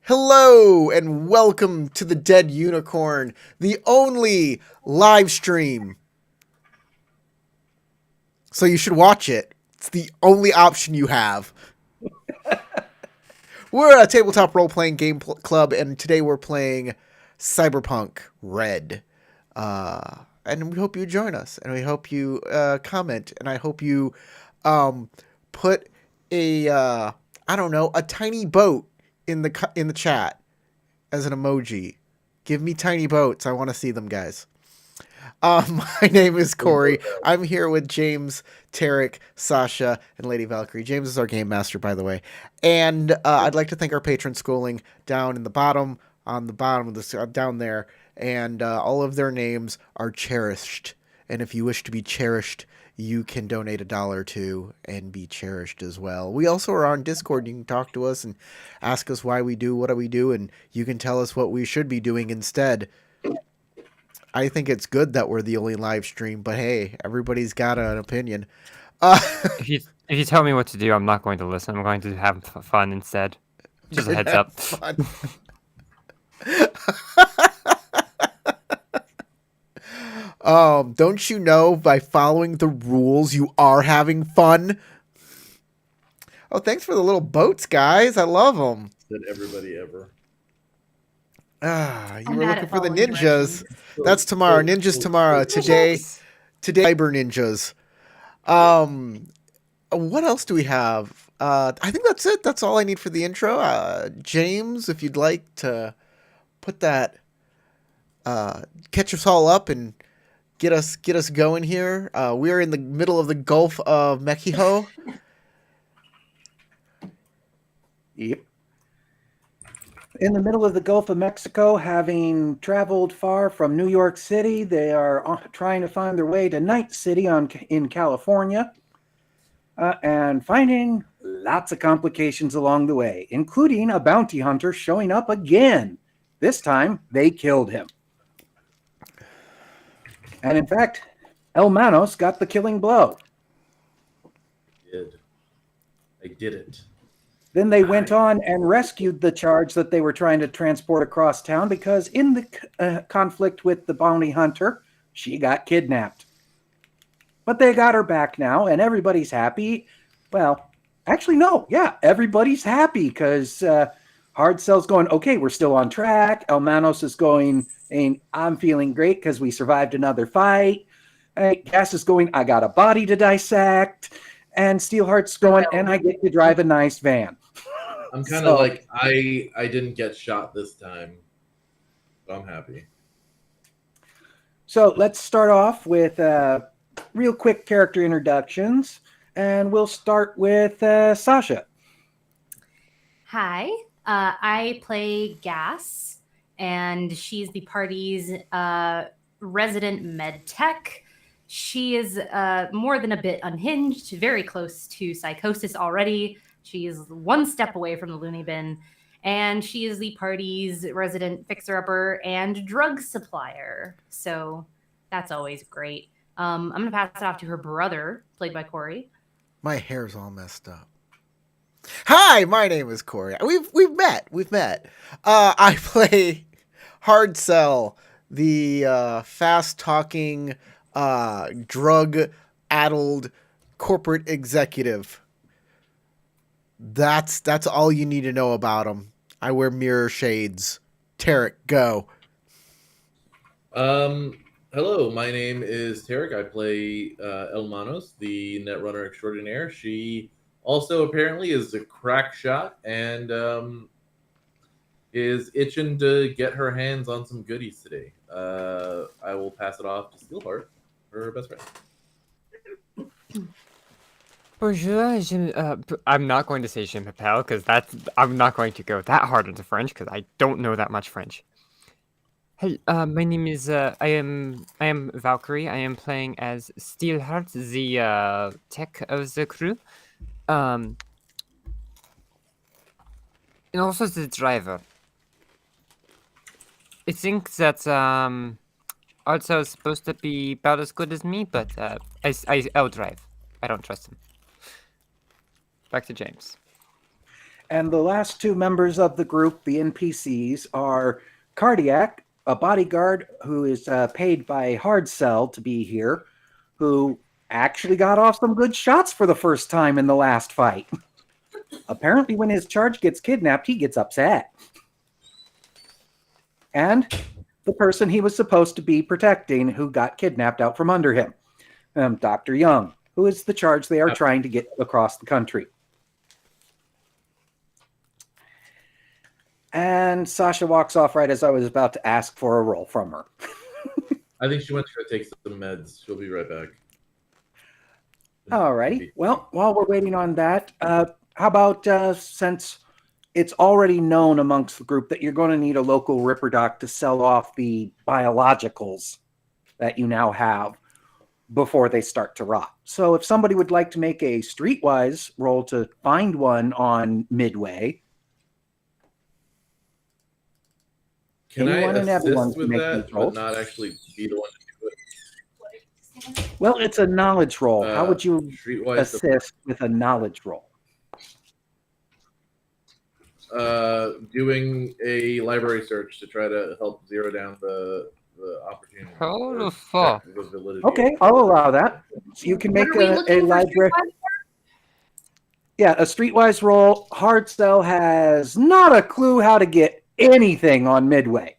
Hello and welcome to the Dead Unicorn, the only live stream. So you should watch it. It's the only option you have. We're a tabletop role-playing game club, and today we're playing Cyberpunk Red. And we hope you join us, and we hope you comment, and I hope you put a a tiny boat in the chat as an emoji. Give me tiny boats. I want to see them, guys. My name is Corey. I'm here with James, Tarek, Sasha, and Lady Valkyrie. James is our game master, by the way. And I'd like to thank our patron schooling down in the bottom, on the bottom of the down there. And all of their names are cherished. And if you wish to be cherished, you can donate $1 to and be cherished as well. We also are on Discord. You can talk to us and ask us why we do what we do, and you can tell us what we should be doing instead. I think it's good that we're the only live stream, but hey, everybody's got an opinion. If you tell me what to do, I'm not going to listen. I'm going to have fun instead. Just a heads up. Don't you know by following the rules you are having fun? Oh, thanks for the little boats, guys. I love them. Said everybody ever. You were looking for the ninjas. That's tomorrow. Ninjas tomorrow. Today, Cyber Ninjas. What else do we have? I think that's it. That's all I need for the intro. James, if you'd like to put that, catch us all up and get us going here. We are in the middle of the Gulf of Mexico. Yep. In the middle of the Gulf of Mexico, having traveled far from New York City, they are trying to find their way to Night City in California, and finding lots of complications along the way, including a bounty hunter showing up again. This time, they killed him. And in fact, El Manos got the killing blow. I did it. Then they went on and rescued the charge that they were trying to transport across town because in the conflict with the bounty hunter, she got kidnapped. But they got her back now, and everybody's happy. Well, actually, no. Yeah, everybody's happy because Hard Cell's going, okay, we're still on track. El Manos is going, and I'm feeling great because we survived another fight. Gas is going, I got a body to dissect. And Steelheart's going, and I get to drive a nice van. I'm kind of like, I didn't get shot this time. But I'm happy. So let's start off with real quick character introductions. And we'll start with Sasha. Hi, I play Gas, and she's the party's resident med tech. She is more than a bit unhinged, very close to psychosis already. She is one step away from the loony bin, and she is the party's resident fixer-upper and drug supplier. So that's always great. I'm going to pass it off to her brother, played by Corey. My hair's all messed up. Hi, my name is Corey. We've met. I play Hard Cell, the fast-talking, drug-addled corporate executive. That's all you need to know about him. I wear mirror shades. Tarek, go. Hello, my name is Tarek. I play El Manos, the netrunner extraordinaire. She also apparently is a crack shot and is itching to get her hands on some goodies today. I will pass it off to Steelheart, her best friend. Bonjour, I'm not going to say Je m'appelle because I'm not going to go that hard into French because I don't know that much French. Hey, my name is I am Valkyrie. I am playing as Steelheart, the tech of the crew. Um, and also the driver. I think that also is supposed to be about as good as me, but I outdrive. I don't trust him. Back to James. And the last two members of the group, the NPCs, are Cardiac, a bodyguard who is paid by Hard Cell to be here, who actually got off some good shots for the first time in the last fight. Apparently, when his charge gets kidnapped, he gets upset. And the person he was supposed to be protecting who got kidnapped out from under him, Dr. Young, who is the charge they are trying to get across the country. And Sasha walks off right as I was about to ask for a roll from her. I think she went to go take some meds. She'll be right back. Alrighty. Well, while we're waiting on that, how about since it's already known amongst the group that you're going to need a local Ripper Doc to sell off the biologicals that you now have before they start to rot. So if somebody would like to make a streetwise roll to find one on Midway, Can anyone I and everyone assist can with make that, these but rolls. not actually be the one to do it? Well, it's a knowledge roll. How would you Streetwise, assist with a knowledge roll? doing a library search to try to help zero down the opportunity. How or the fuck? check the validity Okay, of- I'll allow that. So you can make What are we a looking for library. streetwise? Yeah, a streetwise roll. Hard Cell has not a clue how to get anything on Midway.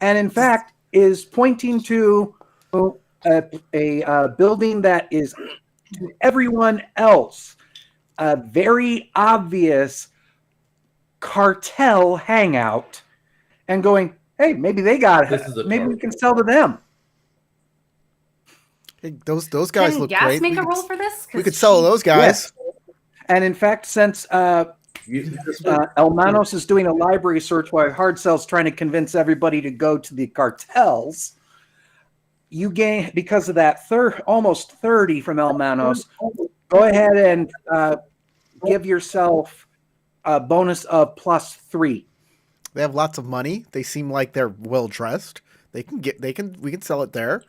And in fact, is pointing to a building that is to everyone else a very obvious cartel hangout and going, hey, maybe they got This is a maybe we target. can sell to them. Hey, those guys Can look Gas great. make We a could- roll for this? We 'Cause could sell she- those guys. Yes. And in fact, since El Manos is doing a library search while Hard Cell's trying to convince everybody to go to the cartels, you gain, because of that almost 30 from El Manos, go ahead and give yourself a bonus of +3. They have lots of money. They seem like they're well dressed. We can sell it there.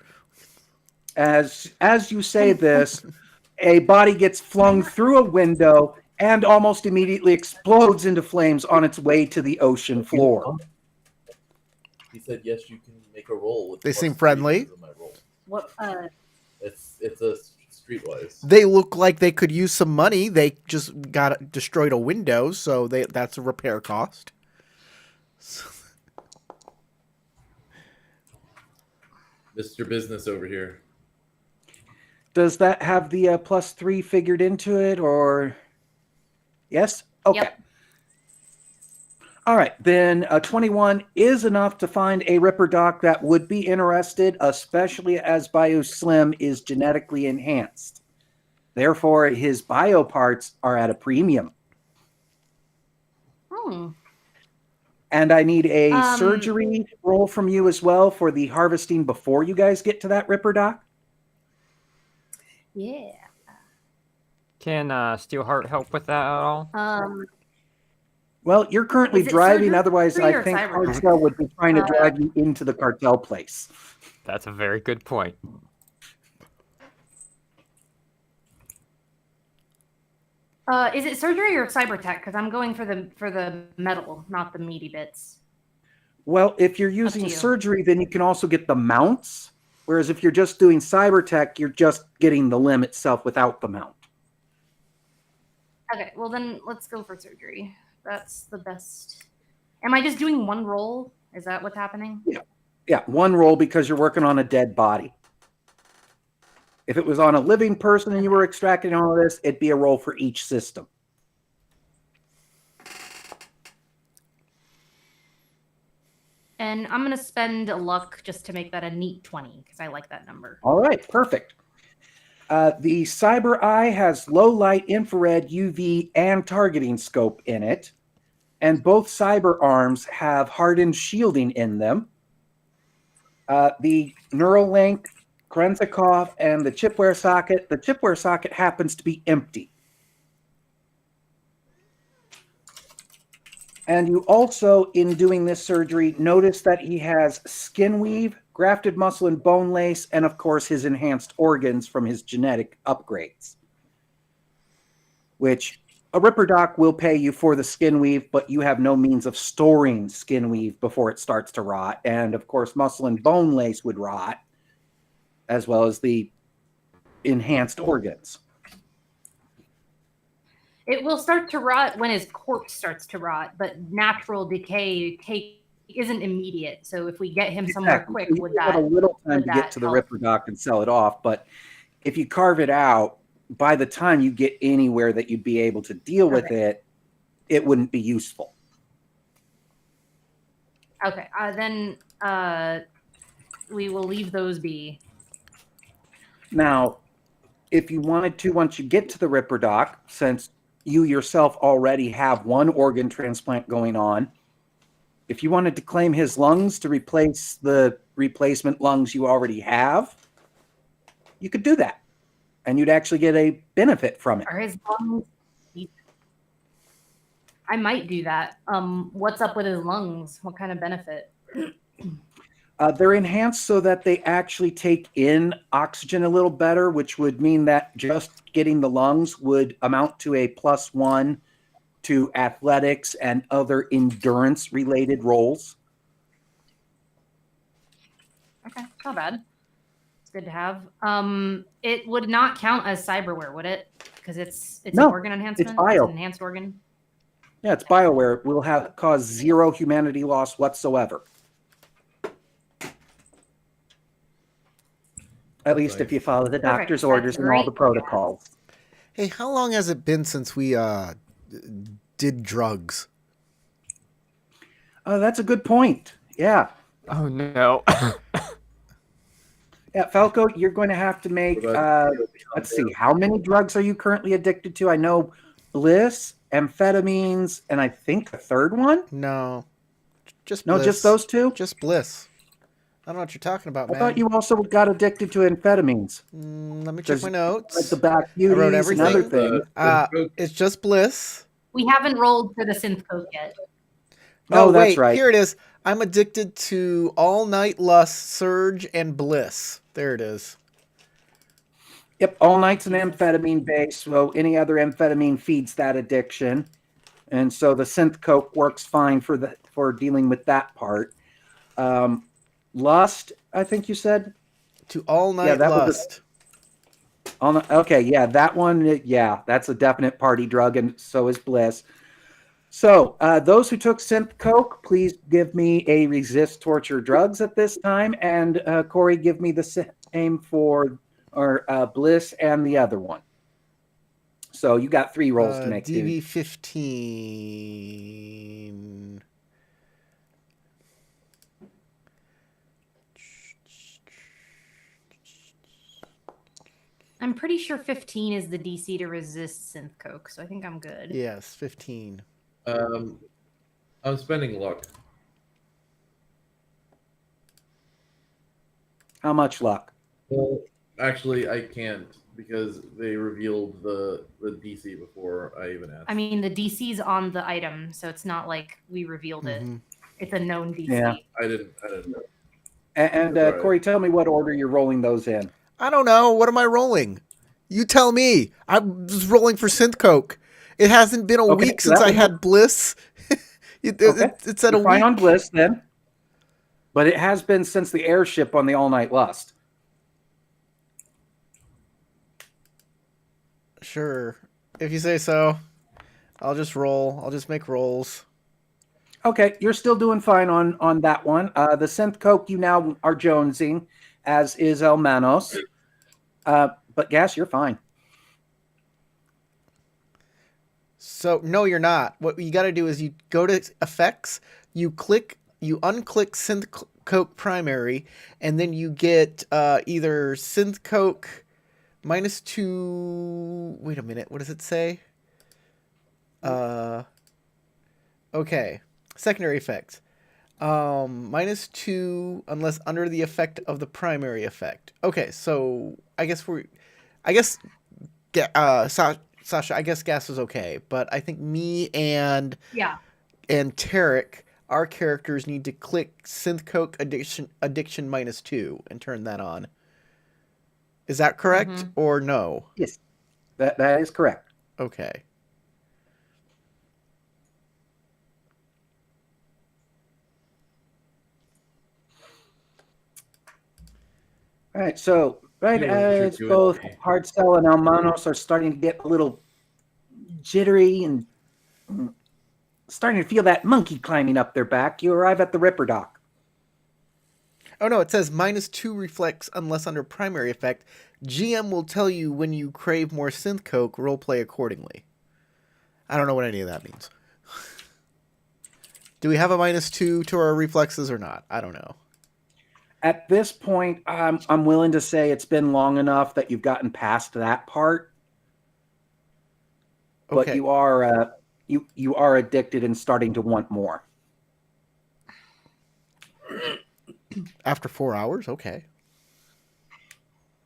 As you say this, a body gets flung through a window and almost immediately explodes into flames on its way to the ocean floor. He said, "Yes, you can make a roll." With They plus seem 3 friendly. because of my roll. What? It's a streetwise. They look like they could use some money. They just got destroyed a window, so that's a repair cost. Mr. Business over here. Does that have the +3 figured into it, or yes? Okay. Yep. All right, then 21 is enough to find a Ripper Doc that would be interested, especially as BioSlim is genetically enhanced. Therefore, his bio parts are at a premium. And I need a surgery roll from you as well for the harvesting before you guys get to that Ripper Doc. Yeah. Can Steelheart help with that at all? Well, you're currently Is it driving. surgery Otherwise, I or think cyber? Hardcell would be trying to drive you into the cartel place. That's a very good point. Is it surgery or cybertech? Because I'm going for the metal, not the meaty bits. Well, if you're to using you. surgery, then you can also get the mounts. Whereas if you're just doing cybertech, you're just getting the limb itself without the mount. Okay, well then let's go for surgery. That's the best. Am I just doing one roll? Is that what's happening? Yeah, one roll because you're working on a dead body. If it was on a living person and you were extracting all of this, it'd be a roll for each system. And I'm gonna spend a luck just to make that a neat 20 because I like that number. All right, perfect. The Cyber Eye has low light, infrared, UV, and targeting scope in it. and both cyber arms have hardened shielding in them. The Neuralink, Krenzikov, and the chipware socket happens to be empty. And you also, in doing this surgery, notice that he has skin weave, grafted muscle and bone lace, and of course his enhanced organs from his genetic upgrades. Which a Ripper Doc will pay you for the skin weave, but you have no means of storing skin weave before it starts to rot. And of course, muscle and bone lace would rot, as well as the enhanced organs. It will start to rot when his corpse starts to rot, but natural decay isn't immediate. So if we get him somewhere quick, You would have that a little time would to get that to the help? Ripper Doc and sell it off, but if you carve it out, by the time you get anywhere that you'd be able to deal with it, it wouldn't be useful. Okay, then we will leave those be. Now, if you wanted to, once you get to the Ripper Doc, since you yourself already have one organ transplant going on, if you wanted to claim his lungs to replace the replacement lungs you already have, you could do that. And you'd actually get a benefit from it. Are his lungs? I might do that. What's up with his lungs? What kind of benefit? They're enhanced so that they actually take in oxygen a little better, which would mean that just getting the lungs would amount to a +1 to athletics and other endurance-related roles. Okay, not bad. It's good to have. It would not count as cyberware, would it? Because it's No, an organ enhancement. it's bio. It's an enhanced organ. Yeah, it's BioWare. It will cause 0 humanity loss whatsoever. At least if you follow the doctor's That's orders and all great. the protocols. Hey, how long has it been since we did drugs? Oh, that's a good point. Yeah. Oh no. Yeah, Falco, you're going to have to make, let's see, how many drugs are you currently addicted to? I know Bliss, amphetamines, and I think a third one? No, just No, Bliss. just those two? Just Bliss. I don't know what you're talking about, I man. thought you also got addicted to amphetamines. Let me check my notes. Like the back I wrote beauties and other everything. things. It's just Bliss. We haven't rolled for the synth coke yet. No, Oh, that's wait, right. Here it is. I'm addicted to All Night Lust, Surge, and Bliss. There it is. Yep, all night's an amphetamine base, so any other amphetamine feeds that addiction. And so the synth coke works fine for dealing with that part. Lust, I think you said? To All Night that was Lust. Okay, yeah, that one, yeah, that's a definite party drug, and so is Bliss. So those who took synth coke, please give me a resist torture drugs at this time, and Corey, give me the same for Bliss and the other one. So you got 3 rolls to make. DV15. I'm pretty sure 15 is the DC to resist synth coke, so I think I'm good. Yes, 15. I'm spending luck. How much luck? Well, actually, I can't because they revealed the DC before I even asked. I mean, the DC's on the item, so it's not like we revealed it. It's a known DC. Yeah. I didn't know. And That's all right. Corey, tell me what order you're rolling those in. I don't know. What am I rolling? You tell me. I was rolling for synth coke. It hasn't been a week so since that I was- had Bliss. It's at a You're fine week. on Bliss then. But it has been since the airship on the All Night Lust. Sure. If you say so. I'll just roll. I'll just make rolls. Okay, you're still doing fine on that one. The synth coke you now are jonesing, as is El Manos. But Gas, you're fine. So no, you're not. What you got to do is you go to effects, you unclick synth coke primary, and then you get either synth coke -2. Wait a minute. What does it say? Oh Okay. Secondary effect. -2 unless under the effect of the primary effect. Okay, so I guess Sasha, I guess gas is okay, but I think me and Yeah. Tarek, our characters need to click synth coke addiction -2 and turn that on. Is that correct or no? Yes, that is correct. Okay. All right, so right Yeah, what you're as doing. both Hardcell and Almanos are starting to get a little jittery and starting to feel that monkey climbing up their back, you arrive at the Ripper Dock. Oh no, it says -2 reflects unless under primary effect. GM will tell you when you crave more synth coke, roleplay accordingly. I don't know what any of that means. Do we have a -2 to our reflexes or not? I don't know. At this point, I'm willing to say it's been long enough that you've gotten past that part. But Okay. you are addicted and starting to want more. After 4 hours? Okay.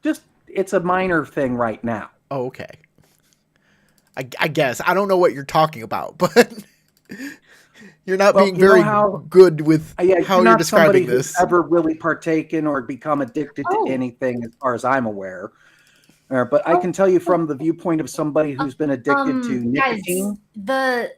Just it's a minor thing right now. Oh, okay. I guess. I don't know what you're talking about, but you're not being very good with how you're describing this. Who's ever really partaken or become addicted to anything, as far as I'm aware. But I can tell you from the viewpoint of somebody who's been addicted to nicotine. Guys,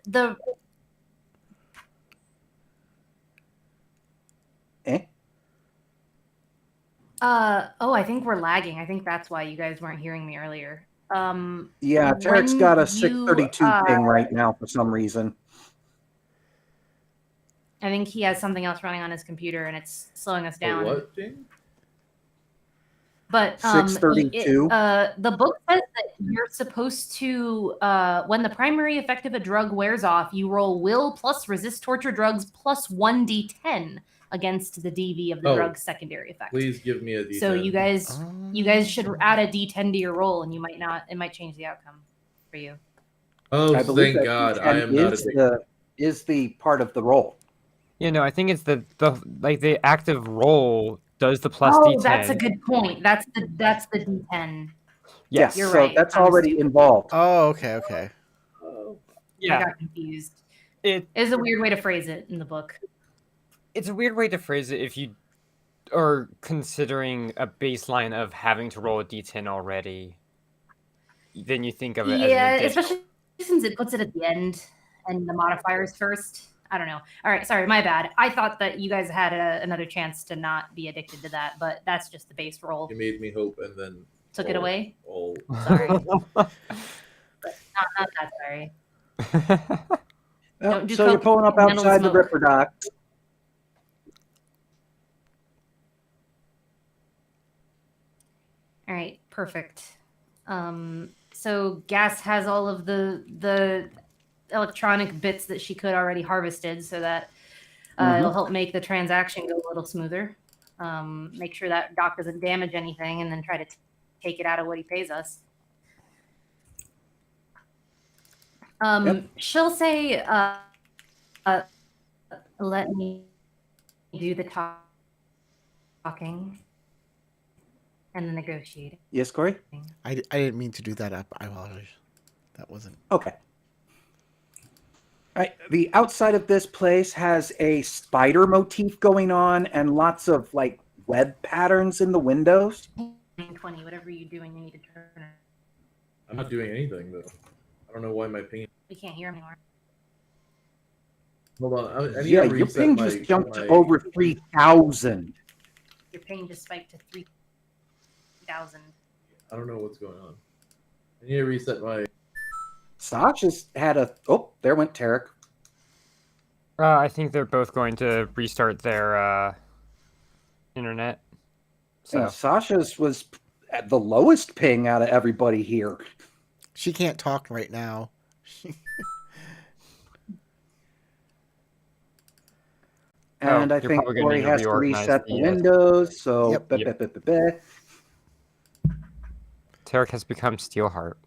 I think we're lagging. I think that's why you guys weren't hearing me earlier. Yeah, Tarek's got a 632 ping right now for some reason. I think he has something else running on his computer and it's slowing us down. What ping? But 632. The book says that you're supposed to, when the primary effect of a drug wears off, you roll will plus resist torture drugs plus 1d10 against the DV of the drug's secondary effect. Please give me a D10. So you guys should add a D10 to your roll, and it might change the outcome for you. Oh, thank God! I am not addicted. Is the part of the roll? You know, I think it's the active roll does the plus D10. D10. That's a good point. That's the D10. Yes, you're so right. That's already involved. Oh, okay. Yeah, I got confused. It is a weird way to phrase it in the book. It's a weird way to phrase it if you are considering a baseline of having to roll a D10 already. Then you think of it as an addition. Especially since it puts it at the end and the modifiers first. I don't know. All right, sorry, my bad. I thought that you guys had another chance to not be addicted to that, but that's just the base roll. You made me hope and then took it away. Oh, sorry. But not that sorry. So you're pulling up outside the Ripper Dock. All right, perfect. So Gas has all of the electronic bits that she could already harvested, so that it'll help make the transaction go a little smoother. Make sure that Doc doesn't damage anything, and then try to take it out of what he pays us. She'll say, "Let me do the talking." And the negotiating. Yes, Corey? I didn't mean to do that. I apologize. That wasn't... Okay. All right. The outside of this place has a spider motif going on and lots of, web patterns in the windows. 20, whatever you're doing, you need to turn it. I'm not doing anything, though. I don't know why my ping... We can't hear him anymore. Hold on. I need Yeah, to your reset ping my, just jumped my... to over 3,000. Your ping just spiked to 3,000. I don't know what's going on. I need to reset my... Sasha's had a... Oh, there went Tarek. I think they're both going to restart their internet. So Sasha's was at the lowest ping out of everybody here. She can't talk right now. And I think Corey has to reset the windows, so... Yep. Tarek has become Steelheart.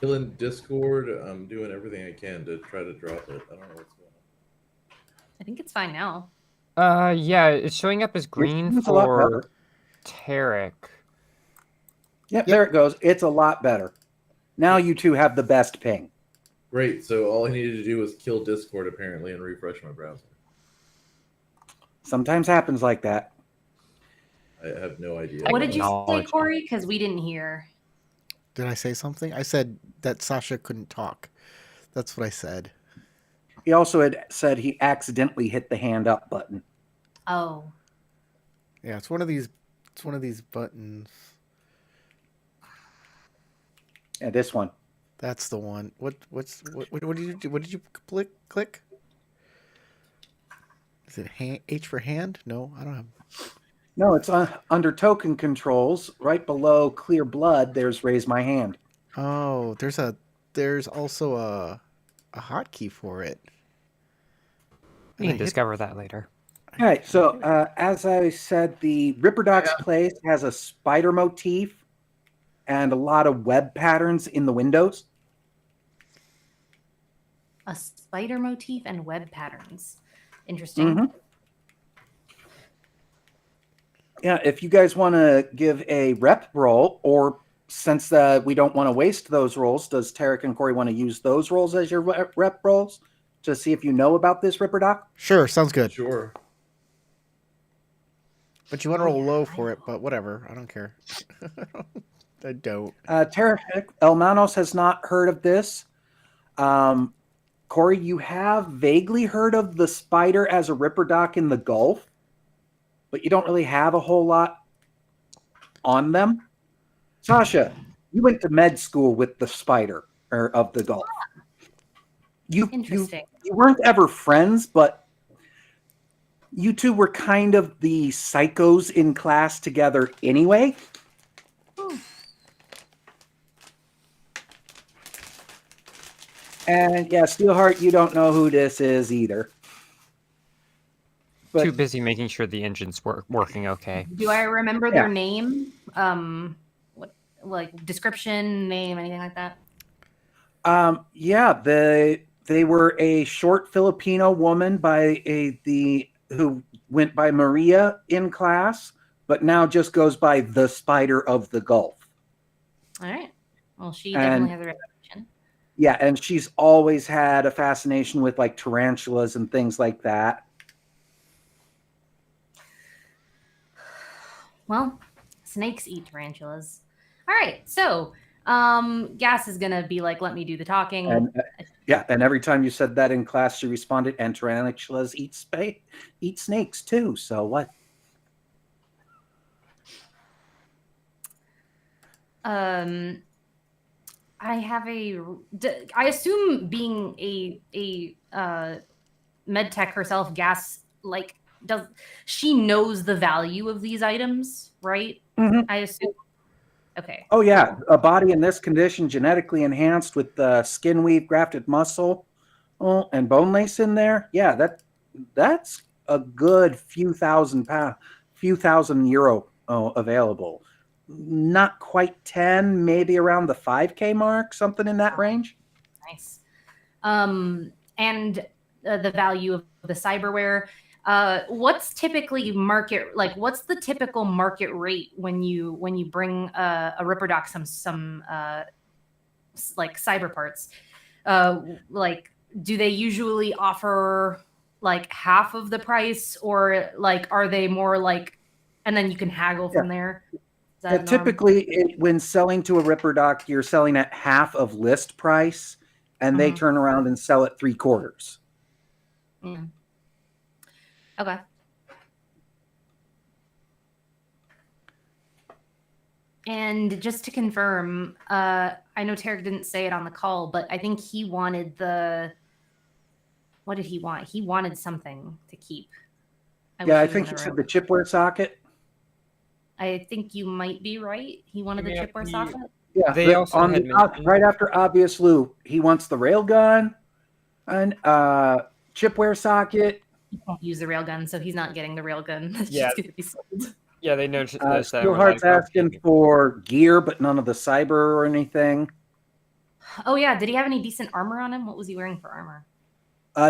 Killing Discord. I'm doing everything I can to try to drop it. I don't know what's going on. I think it's fine now. Yeah, it's showing up as green It's a lot for better. Tarek. Yep, there it goes. It's a lot better. Now you two have the best ping. Great. So all I needed to do was kill Discord apparently and refresh my browser. Sometimes happens like that. I have no idea. What did you say, Acknowledge. Corey? Because we didn't hear. Did I say something? I said that Sasha couldn't talk. That's what I said. He also had said he accidentally hit the hand up button. Oh. Yeah, it's one of these. It's one of these buttons. Yeah, this one. That's the one. What did you do? What did you click? Is it H for hand? No, I don't have. No, it's under token controls, right below clear blood. There's raise my hand. Oh, there's also a hotkey for it. You can discover that later. All right, so as I said, the Ripper Doc's place has a spider motif and a lot of web patterns in the windows. A spider motif and web patterns. Interesting. Mm-hmm. Yeah, if you guys want to give a rep roll, or since we don't want to waste those rolls, does Tarek and Corey want to use those rolls as your rep rolls to see if you know about this Ripper Doc? Sure, sounds good. Sure. But you want to roll low for it, but whatever. I don't care. I don't. Tarek Elmanos has not heard of this. Corey, you have vaguely heard of the spider as a Ripper Doc in the Gulf, but you don't really have a whole lot on them. Sasha, you went to med school with the spider of the Gulf. Interesting. You weren't ever friends, but you two were kind of the psychos in class together anyway. And yeah, Steelheart, you don't know who this is either. But Too busy making sure the engine's working okay. Do I remember their name? What, like description, name, anything like that? Yeah, they were a short Filipino woman who went by Maria in class, but now just goes by the Spider of the Gulf. All right. Well, she definitely has a reputation. Yeah, and she's always had a fascination with like tarantulas and things like that. Well, snakes eat tarantulas. All right, so Gas is gonna be like, "Let me do the talking." And and every time you said that in class, she responded, "And tarantulas eat snakes too." So what? I assume being a med tech herself, Gas she knows the value of these items, right? Mm-hmm. I assume. Okay. Oh yeah, a body in this condition, genetically enhanced with skin weave, grafted muscle, and bone lace in there. Yeah, that's a good few thousand euro available. Not quite 10, maybe around the 5K mark, something in that range. Nice. And the value of the cyberware. What's typically what's the typical market rate when you bring a Ripper Doc some like cyber parts? Like, do they usually offer like half of the price, or like are they more like, and then you can haggle from there? Typically, when selling to a Ripper Doc, you're selling at half of list price, and they turn around and sell it 3/4. Yeah. Okay. And just to confirm, I know Tarek didn't say it on the call, but I think he wanted what did he want? He wanted something to keep. I think he said the chipware socket. I think you might be right. He wanted the chipware socket. Yeah, They also had right after obvious loop, he wants the railgun and chipware socket. He won't use the railgun, so he's not getting the railgun. That's Yeah. just going to be sold. Yeah, they noticed that. Steelheart's asking for gear, but none of the cyber or anything. Oh yeah, did he have any decent armor on him? What was he wearing for armor?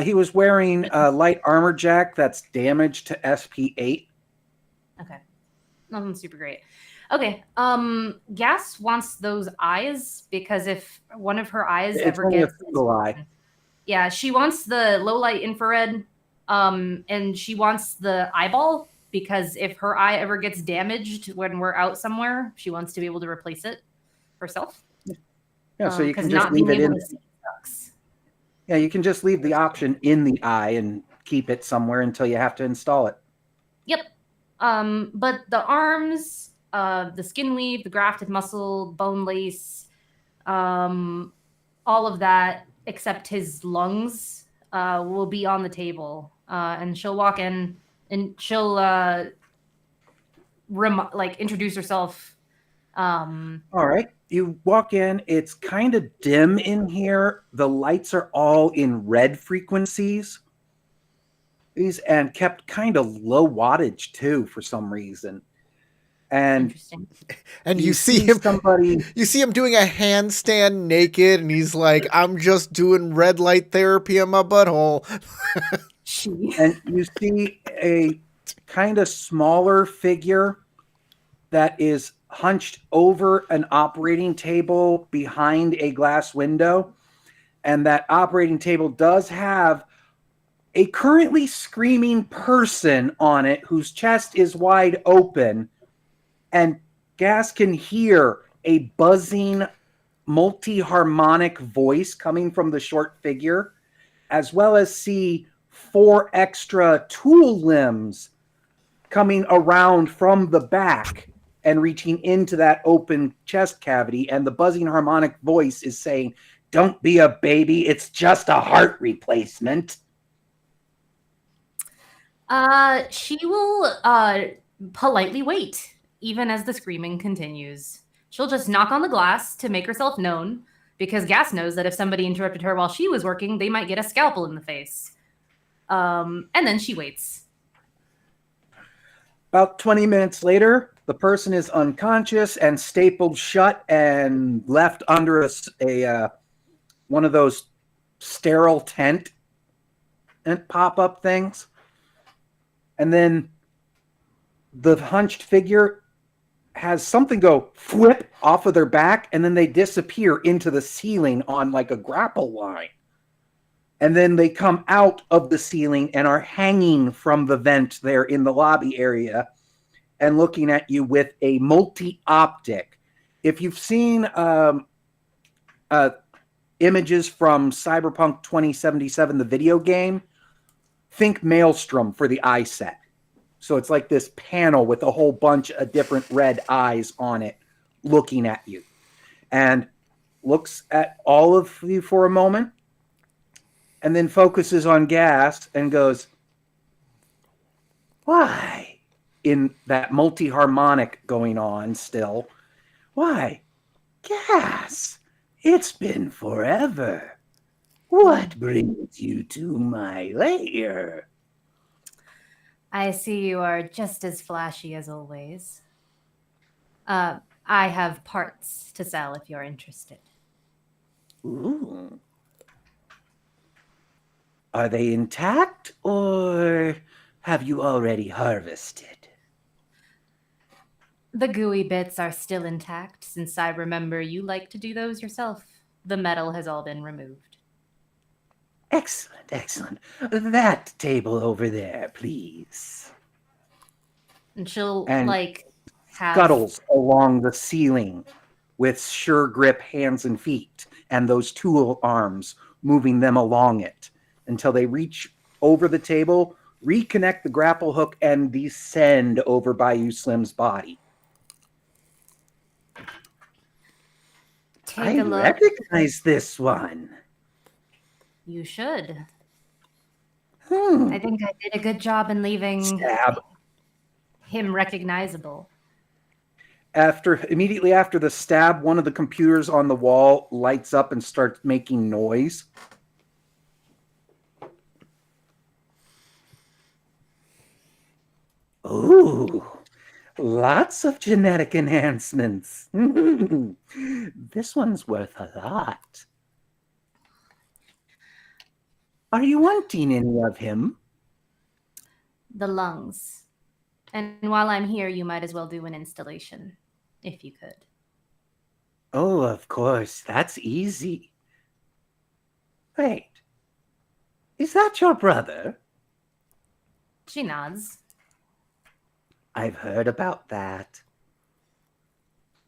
He was wearing a light armor jack that's damaged to SP8. Okay. Nothing super great. Okay. Gas wants those eyes because if one of her eyes It's ever only gets a single eye. Yeah, she wants the low light infrared, and she wants the eyeball because if her eye ever gets damaged when we're out somewhere, she wants to be able to replace it herself. Yeah, so you can just not leave being it able in. to see sucks. Yeah, you can just leave the option in the eye and keep it somewhere until you have to install it. Yep. But the arms, the skin weave, the grafted muscle, bone lace, all of that except his lungs will be on the table. And she'll walk in and she'll introduce herself. All right. You walk in, it's kind of dim in here. The lights are all in red frequencies. And kept kind of low wattage too for some reason. And Interesting. And you see him somebody you see him doing a handstand naked and he's like, I'm just doing red light therapy on my butthole. and you see a kind of smaller figure that is hunched over an operating table behind a glass window. And that operating table does have a currently screaming person on it whose chest is wide open. And Gas can hear a buzzing, multi-harmonic voice coming from the short figure, as well as see 4 extra tool limbs coming around from the back and reaching into that open chest cavity. And the buzzing harmonic voice is saying, "Don't be a baby. It's just a heart replacement." She will politely wait, even as the screaming continues. She'll just knock on the glass to make herself known, because Gas knows that if somebody interrupted her while she was working, they might get a scalpel in the face. And then she waits. About 20 minutes later, the person is unconscious and stapled shut and left under a one of those sterile tent and pop-up things. And then the hunched figure has something go whip off of their back, and then they disappear into the ceiling on like a grapple line. And then they come out of the ceiling and are hanging from the vent there in the lobby area and looking at you with a multi-optic. If you've seen images from Cyberpunk 2077, the video game, think Maelstrom for the eye set. So it's like this panel with a whole bunch of different red eyes on it looking at you. And looks at all of you for a moment and then focuses on Gas and goes, "Why?" In that multi-harmonic going on still. "Why, Gas, it's been forever. What brings you to my lair?" I see you are just as flashy as always. I have parts to sell if you're interested. Ooh. Are they intact, or have you already harvested? The gooey bits are still intact, since I remember you like to do those yourself. The metal has all been removed. Excellent, excellent. That table over there, please. And she'll, And have... scuttles along the ceiling with sure grip hands and feet, and those tool arms moving them along it until they reach over the table, reconnect the grapple hook, and descend over Bayou Slim's body. Take a look. Recognize this one. You should. I think I did a good job in leaving him recognizable. Immediately after the stab, one of the computers on the wall lights up and starts making noise. Ooh, lots of genetic enhancements. This one's worth a lot. Are you wanting any of him? The lungs. And while I'm here, you might as well do an installation, if you could. Oh, of course. That's easy. Wait. Is that your brother? She nods. I've heard about that.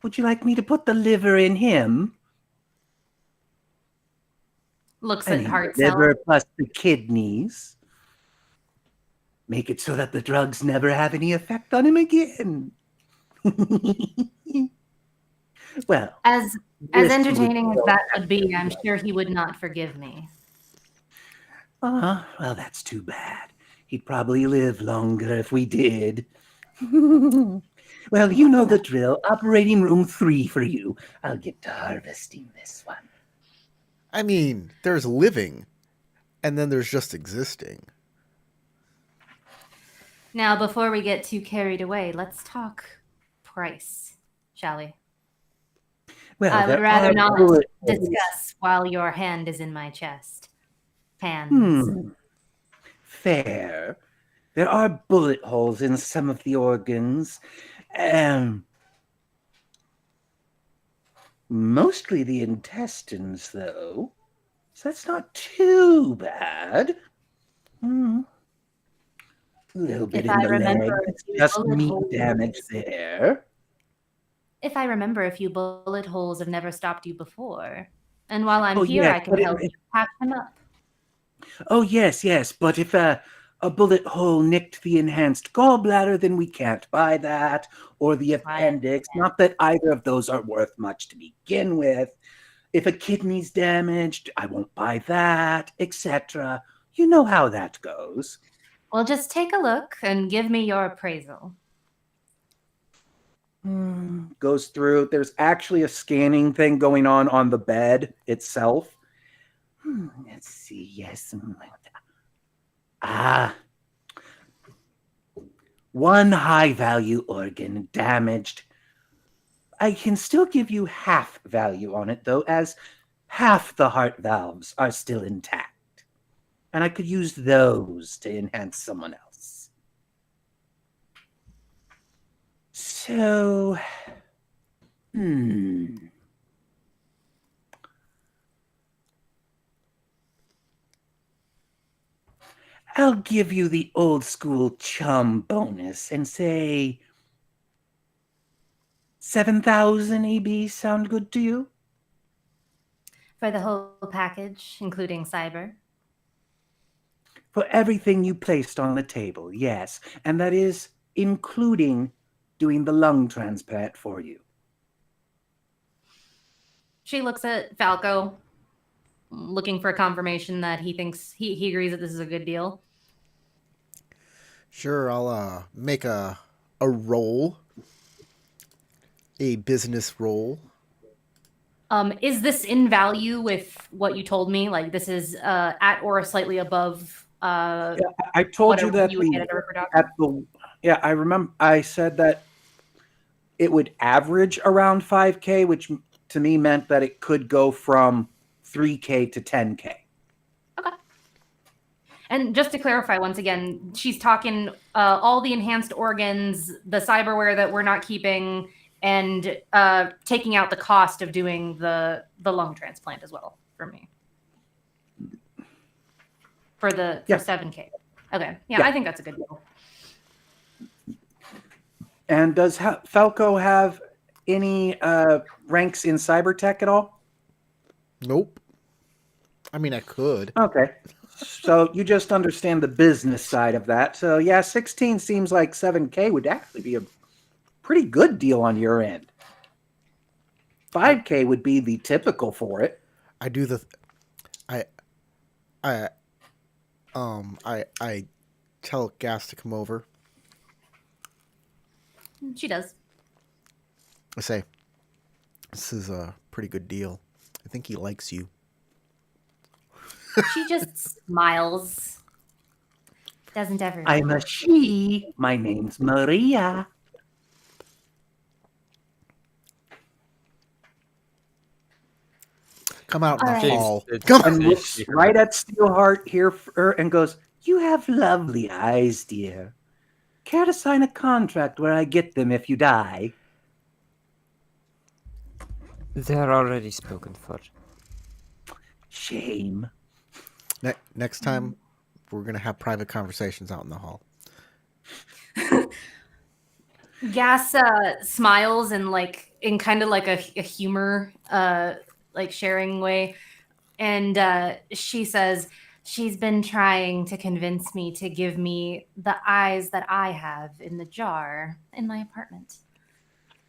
Would you like me to put the liver in him? Looks I at mean, heart the cell. liver plus the kidneys. Make it so that the drugs never have any effect on him again. Well, As this entertaining would- as that would be, I'm sure he would not forgive me. well, that's too bad. He'd probably live longer if we did. Well, you know the drill. Operating room 3 for you. I'll get to harvesting this one. I mean, there's living, and then there's just existing. Now, before we get too carried away, let's talk price, shall we? Well, I would there rather are not bullet holes. discuss while your hand is in my chest. Hands. Fair. There are bullet holes in some of the organs. Mostly the intestines, though. So that's not too bad. A little bit If in I the remember leg. a It's few just bullet meat holes. damage there. If I remember, a few bullet holes have never stopped you before. And while I'm Oh, here, yes, I can but help you patch them up. Oh, yes. But if a bullet hole nicked the enhanced gallbladder, then we can't buy that. Or the appendix. Not that either of those are worth much to begin with. If a kidney's damaged, I won't buy that, etc. You know how that goes. Well, just take a look and give me your appraisal. Goes through. There's actually a scanning thing going on the bed itself. Let's see. Yes. One high-value organ damaged. I can still give you half value on it, though, as half the heart valves are still intact. And I could use those to enhance someone else. So, I'll give you the old school chum bonus and say 7,000 AB sound good to you? For the whole package, including cyber? For everything you placed on the table, yes. And that is including doing the lung transplant for you. She looks at Falco, looking for confirmation that he thinks he agrees that this is a good deal. Sure, I'll make a roll, a business roll. Is this in value with what you told me? Like this is at or slightly above? I told you that I remember I said that it would average around 5K, which to me meant that it could go from 3K to 10K. Okay. And just to clarify once again, she's talking all the enhanced organs, the cyberware that we're not keeping, and taking out the cost of doing the lung transplant as well for me. For 7K. Okay. Yeah, I think that's a good deal. And does Falco have any ranks in cybertech at all? Nope. I mean, I could. Okay. So you just understand the business side of that. So yeah, 16 seems like 7K would actually be a pretty good deal on your end. 5K would be the typical for it. I do the I tell Gas to come over. She does. I say, this is a pretty good deal. I think he likes you. She just smiles. Doesn't everyone? I'm a she. My name's Maria. Come out in All the right. hall. James, Come And on. looks right at Steelheart here and goes, "You have lovely eyes, dear. Care to sign a contract where I get them if you die?" They're already spoken for. Shame. Next time, we're going to have private conversations out in the hall. Gas smiles and like in kind of like a humor like sharing way, and she says she's been trying to convince me to give me the eyes that I have in the jar in my apartment,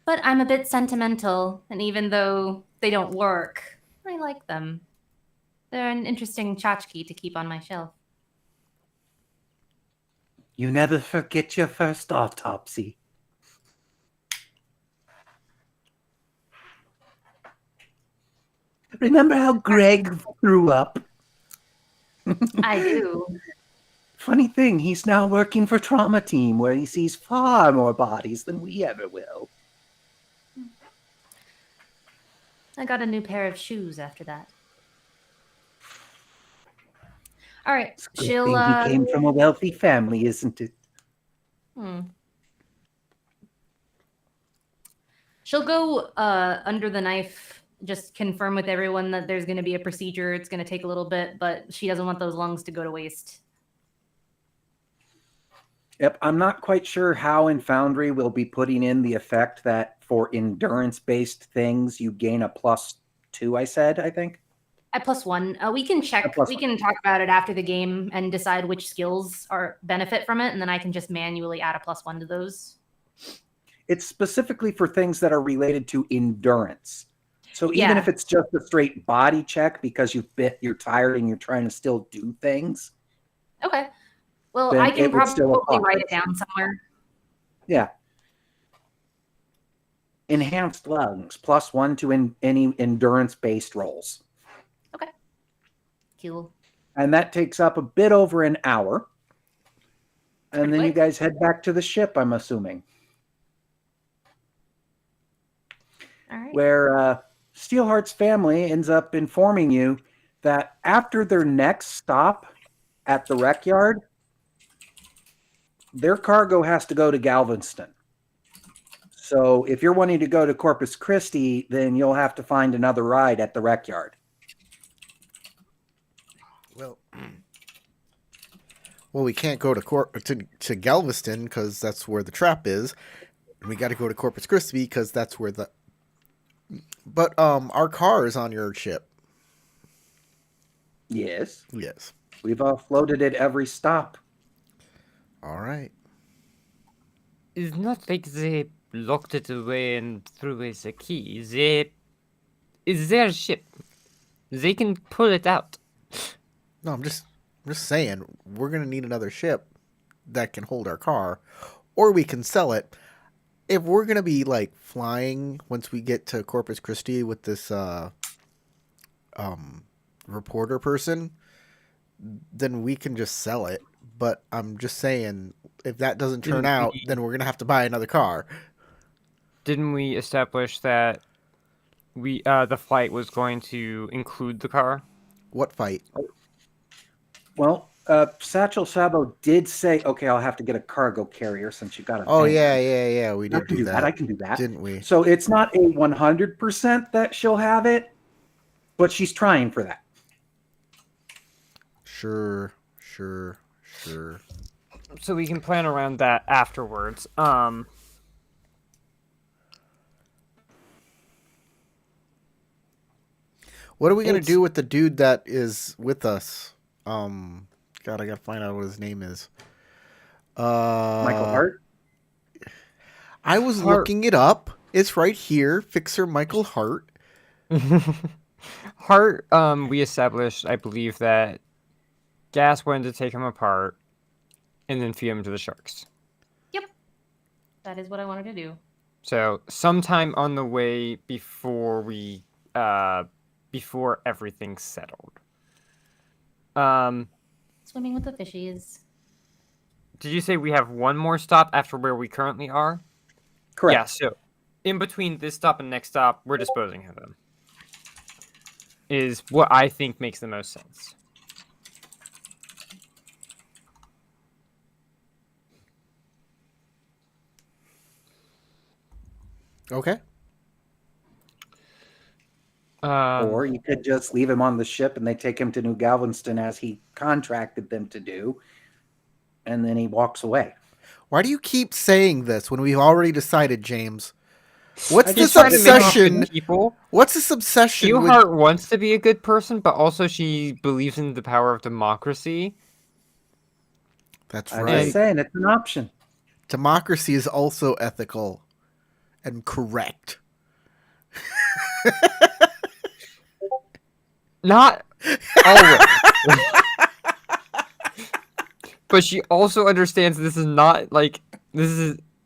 but I'm a bit sentimental, and even though they don't work, I like them. They're an interesting tchotchke to keep on my shelf. You never forget your first autopsy. Remember how Greg threw up? I do. Funny thing, he's now working for Trauma Team, where he sees far more bodies than we ever will. I got a new pair of shoes after that. All right, It's a good thing he came from a wealthy family, isn't it? She'll go under the knife, just confirm with everyone that there's going to be a procedure. It's going to take a little bit, but she doesn't want those lungs to go to waste. Yep, I'm not quite sure how in Foundry we'll be putting in the effect that for endurance-based things you gain a +2, I think. At +1, we can check. We can talk about it after the game and decide which skills are benefit from it, and then I can just manually add a +1 to those. It's specifically for things that are related to endurance. So even if it's just a straight body check because you're tired and you're trying to still do things. Okay. Well, I can probably write it down somewhere. Yeah. Enhanced lungs, +1 to any endurance-based rolls. Okay. Cool. And that takes up a bit over an hour. And then you quick. guys head back to the ship, I'm assuming. All right. Where Steelheart's family ends up informing you that after their next stop at the wreck yard, their cargo has to go to Galveston. So if you're wanting to go to Corpus Christi, then you'll have to find another ride at the wreck yard. Well, we can't go to Galveston because that's where the trap is. And we got to go to Corpus Christi because that's where the. But our car is on your ship. Yes. Yes. We've offloaded it every stop. All right. It's not like they locked it away and threw away the key. It's their ship. They can pull it out. No, I'm just saying we're gonna need another ship that can hold our car, or we can sell it. If we're gonna be like flying once we get to Corpus Christi with this reporter person, then we can just sell it. But I'm just saying, if that doesn't turn out, then we're gonna have to buy another car. Didn't we establish that the flight was going to include the car? What fight? Well, Satchel Sabo did say, "Okay, I'll have to get a cargo carrier since you got a." Oh van." yeah. We did do that. I can do that. Didn't we? So it's not a 100% that she'll have it, but she's trying for that. Sure. So we can plan around that afterwards. What are we gonna do with the dude that is with us? God, I gotta find out what his name is. Michael Hart. I was looking it up. It's right here. Fixer Michael Hart. Hart, we established, I believe, that Gas wanted to take him apart and then feed him to the sharks. Yep. That is what I wanted to do. So sometime on the way before everything's settled. Swimming with the fishies. Did you say we have one more stop after where we currently are? Correct. Yeah, so in between this stop and next stop, we're disposing of them. is what I think makes the most sense. Okay. Or you could just leave him on the ship and they take him to New Galveston as he contracted them to do, and then he walks away. Why do you keep saying this when we've already decided, James? What's He's this trying to make us obsession? good people. What's this obsession with? Steelheart wants to be a good person, but also she believes in the power of democracy. That's I'm right. just saying, it's an option. Democracy is also ethical and correct. Not always. But she also understands this is not like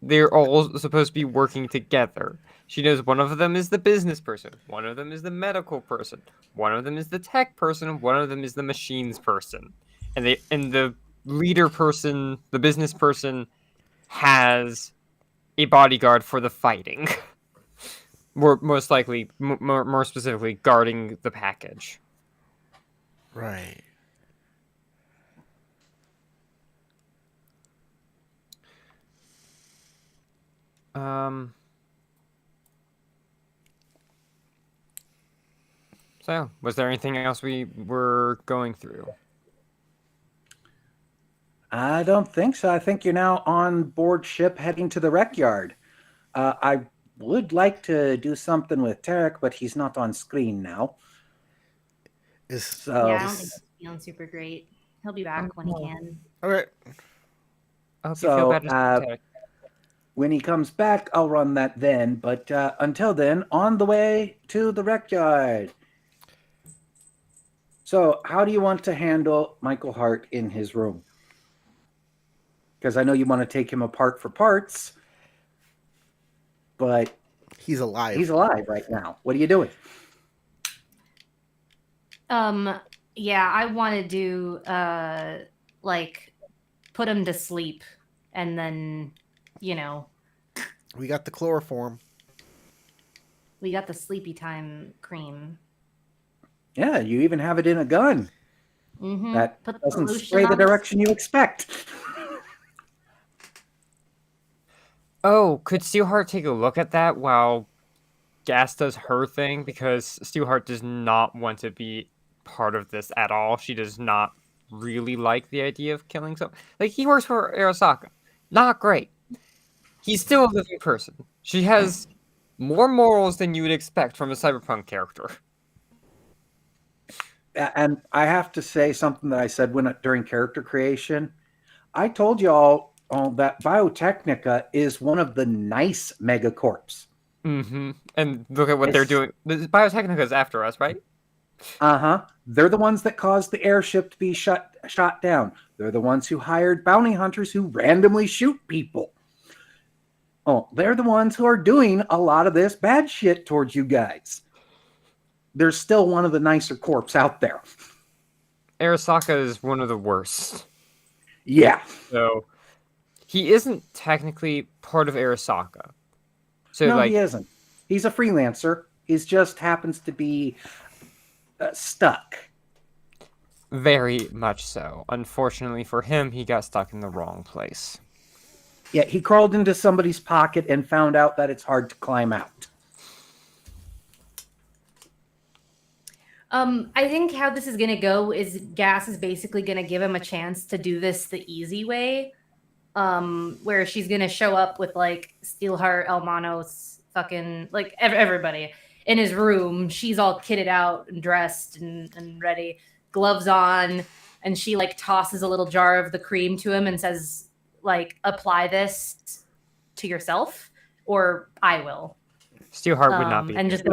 they're all supposed to be working together. She knows one of them is the business person, one of them is the medical person, one of them is the tech person, one of them is the machines person. And the leader person, the business person, has a bodyguard for the fighting. More specifically, guarding the package. Right. So, was there anything else we were going through? I don't think so. I think you're now on board ship heading to the wreck yard. I would like to do something with Tarek, but he's not on screen now. So, yeah, I don't think he's feeling super great. He'll be back when he can. All right. I hope you feel better. Tarek. When he comes back, I'll run that then. But until then, on the way to the wreck yard. So, how do you want to handle Michael Hart in his room? Because I know you want to take him apart for parts, but he's alive. He's alive right now. What are you doing? Yeah, I want to do like put him to sleep, and then we got the chloroform. We got the sleepy time cream. Yeah, you even have it in a gun. Mm-hmm. That doesn't spray the direction you expect. Oh, could Steelheart take a look at that while Gas does her thing? Because Steelheart does not want to be part of this at all. She does not really like the idea of killing someone. Like, he works for Arasaka. Not great. He's still a living person. She has more morals than you would expect from a Cyberpunk character. And I have to say something that I said during character creation. I told y'all that Biotechnica is one of the nice megacorps. Mm-hmm. And look at what they're doing. Biotechnica is after us, right? Uh-huh. They're the ones that caused the airship to be shot down. They're the ones who hired bounty hunters who randomly shoot people. Oh, they're the ones who are doing a lot of this bad shit towards you guys. There's still one of the nicer corps out there. Arasaka is one of the worst. Yeah. So he isn't technically part of Arasaka. So no, he isn't. He's a freelancer. He just happens to be stuck. Very much so. Unfortunately for him, he got stuck in the wrong place. Yeah, he crawled into somebody's pocket and found out that it's hard to climb out. I think how this is going to go is Gas is basically going to give him a chance to do this the easy way, where she's going to show up with, like, Steelheart, Elmanos, fucking, like, everybody in his room. She's all kitted out and dressed and ready, gloves on, and she, like, tosses a little jar of the cream to him and says, like, apply this to yourself, or I will. Steelheart would not be. And just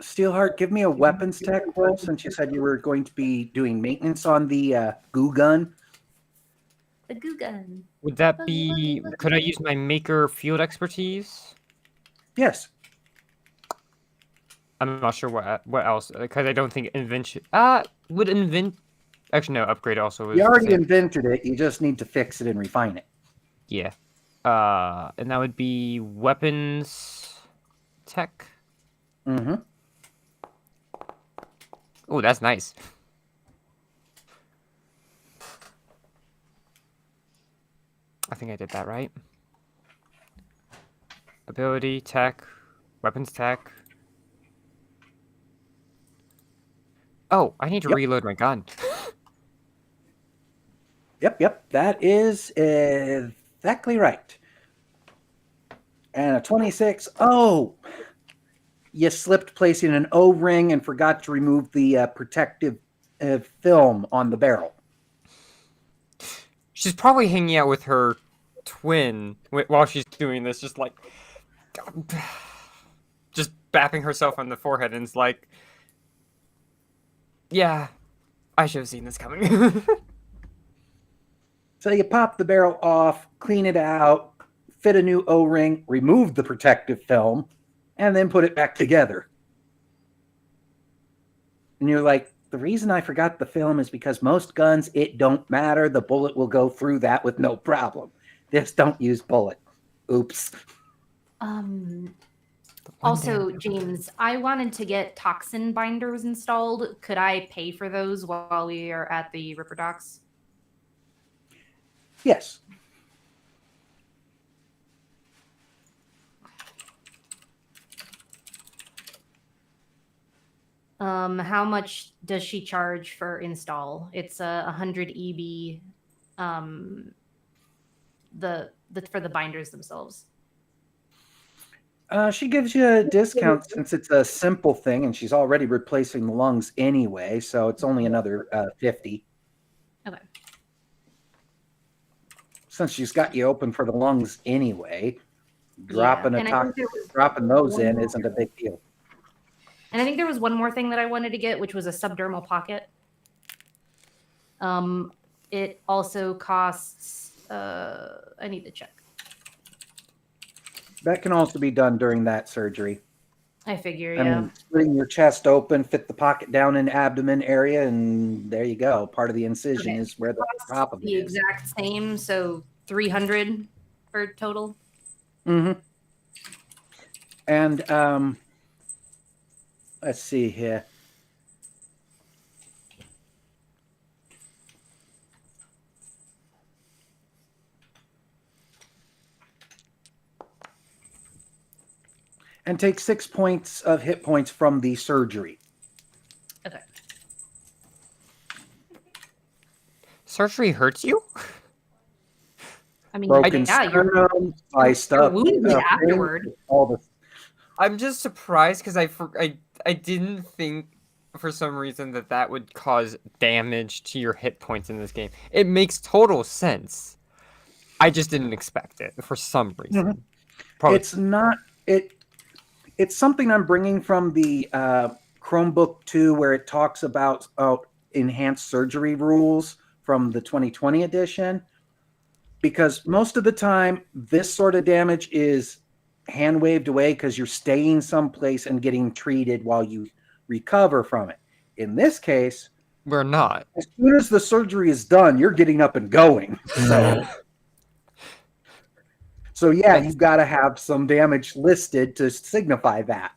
Steelheart, give me a weapons tech roll since you said you were going to be doing maintenance on the goo gun. The goo gun. Would that be... Could I use my maker field expertise? Yes. I'm not sure what else, because I don't think invention... would invent... Actually, no, upgrade also was... You already invented it, you just need to fix it and refine it. Yeah. And that would be weapons tech. Mm-hmm. Oh, that's nice. I think I did that right. Ability, tech, weapons tech. Oh, I need to Yep. reload my gun. Yep. That is exactly right. And a 26. Oh, you slipped placing an O-ring and forgot to remove the protective film on the barrel. She's probably hanging out with her twin while she's doing this, just like, just bapping herself on the forehead, and it's like, yeah, I should have seen this coming. So you pop the barrel off, clean it out, fit a new O-ring, remove the protective film, and then put it back together. And you're like, the reason I forgot the film is because most guns, it don't matter. The bullet will go through that with no problem. This don't use bullet. Oops. Also, James, I wanted to get toxin binders installed. Could I pay for those while we are at the Ripper Docks? Yes. How much does she charge for install? It's a 100 EB. For the binders themselves. She gives you a discount since it's a simple thing, and she's already replacing the lungs anyway, so it's only another 50. Okay. Since she's got you open for the lungs anyway, dropping dropping those in isn't a big deal. And I think there was one more thing that I wanted to get, which was a subdermal pocket. It also costs. I need to check. That can also be done during that surgery. I figure, I mean, splitting your chest open, fit the pocket down in the abdomen area, and there you go. Part of the incision is where the top of it the is. exact same, so 300 for total. Mm-hmm. And let's see here. And take 6 points of hit points from the surgery. Okay. Surgery hurts you? I mean, Broken yeah, sternum, sliced you're up. wounded afterward. All the I'm just surprised because I didn't think for some reason that would cause damage to your hit points in this game. It makes total sense. I just didn't expect it for some reason. Mhm. Probably. It's not it. It's something I'm bringing from the Chromebook 2, where it talks about enhanced surgery rules from the 2020 edition. Because most of the time, this sort of damage is hand waved away because you're staying someplace and getting treated while you recover from it. In this case, We're not. as soon as the surgery is done, you're getting up and going. So yeah, you've got to have some damage listed to signify that.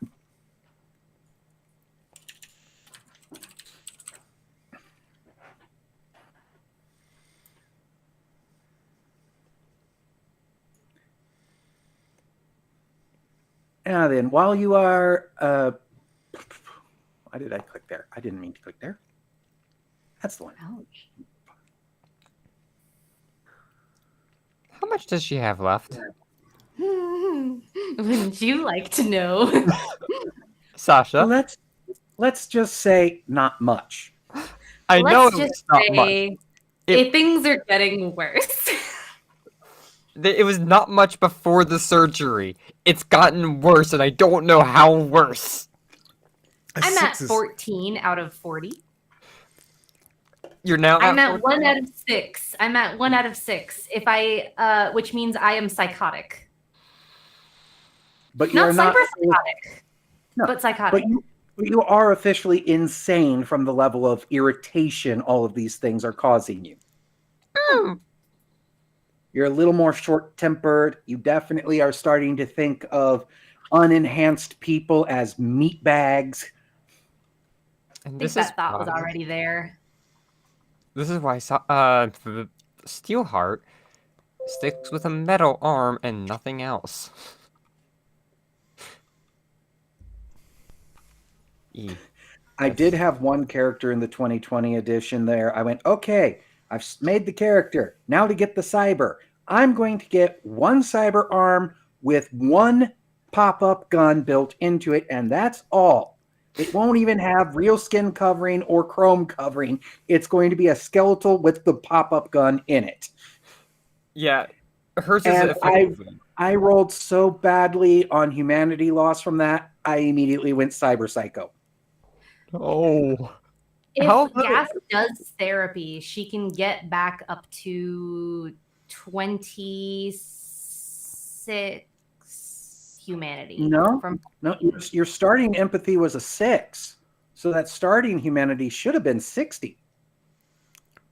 Now then, while you are... why did I click there? I didn't mean to click there. That's the one. Ouch. How much does she have left? Wouldn't you like to know? Sasha? Let's just say not much. I know Let's it's just not much. say things are getting worse. It was not much before the surgery. It's gotten worse, and I don't know how worse. I'm at 14 out of 40. You're now I'm at at 1 out of 6. I'm at 1 out of 6. If I, which means I am psychotic. But Not you're not cyber psychotic, No, but psychotic. but you are officially insane from the level of irritation all of these things are causing you. You're a little more short-tempered. You definitely are starting to think of unenhanced people as meat bags. And think this is that thought was why- already there. This is why the Steelheart sticks with a metal arm and nothing else. E. I did have one character in the 2020 edition there. I went, okay, I've made the character. Now to get the cyber. I'm going to get one cyber arm with one pop-up gun built into it, and that's all. It won't even have real skin covering or chrome covering. It's going to be a skeletal with the pop-up gun in it. Yeah, hers is And effectively. I rolled so badly on humanity loss from that, I immediately went cyber psycho. Oh. If How- Gas does therapy, she can get back up to 26 humanity. No. From No, your starting empathy was a 6. So that starting humanity should have been 60.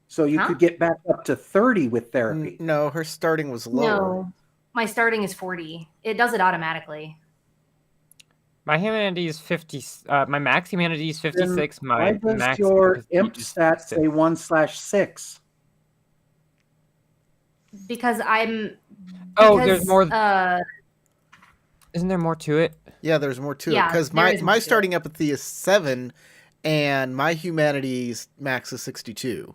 So you Huh? could get back up to 30 with therapy. No, her starting was lower. No, my starting is 40. It does it automatically. My humanity is 50. My max humanity is 56. Why My does max your empathy imp is stat 56. say 1/6? Because I'm. Oh, because, there's more. Uh, Isn't there more to it? Yeah, there's more to it Yeah, because there my is more to it. starting empathy is 7, and my humanity's max is 62.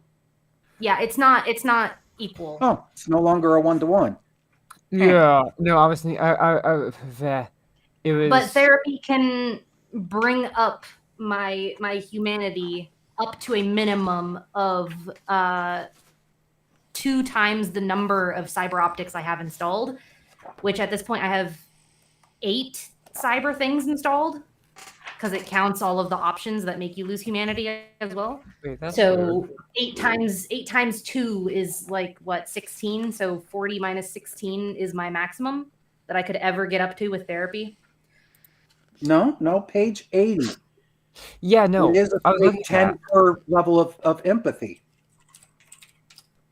yeah, it's not equal. Oh, it's no longer a 1-to-1. Yeah. No, I was thinking. It was. But therapy can bring up my humanity up to a minimum of 2 times the number of cyber optics I have installed, which at this point I have 8 cyber things installed because it counts all of the options that make you lose humanity as well. Wait, that's So weird. 8 times 2 is like what, 16? So 40 minus 16 is my maximum that I could ever get up to with therapy. No, page 80. Yeah, no. It is a I was straight looking at 10 per level of empathy.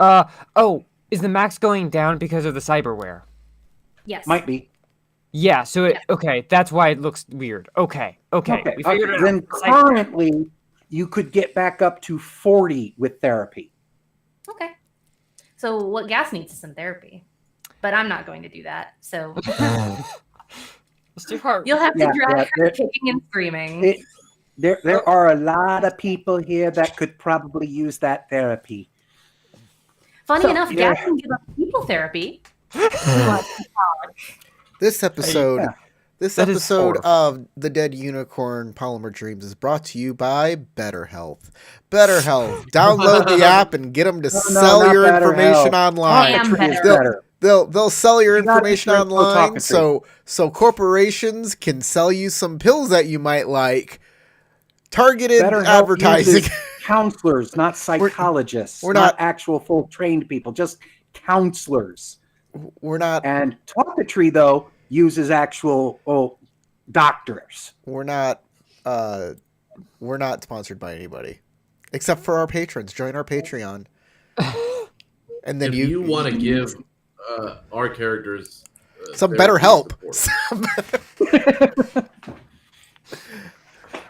Oh, is the max going down because of the cyberware? Yes. Might be. Yeah, so okay, that's why it looks weird. Okay. We figured it Then out. Cyber- currently, you could get back up to 40 with therapy. Okay. So what Gas needs is some therapy. But I'm not going to do that. So It's too hard. you'll have to Yeah, drag her yeah, kicking and screaming. There are a lot of people here that could probably use that therapy. Funny so, enough, yeah. Gas can give up people therapy. This episode, Yeah. this That is episode horrible. of the Dead Unicorn Polymer Dreams is brought to you by BetterHealth. BetterHealth, download the app and get them to sell not your BetterHealth. information online. Damn Talkatry is better. better. They'll sell your You gotta information drink online, Talkatry. so corporations can sell you some pills that you might like. Targeted BetterHelp advertising. uses counselors, not psychologists. we're not not- actual full trained people, just counselors. We're not And Talkatry, though, uses actual doctors. we're not sponsored by anybody except for our patrons. Join our Patreon. And then If you want to give our characters some therapy better help. support.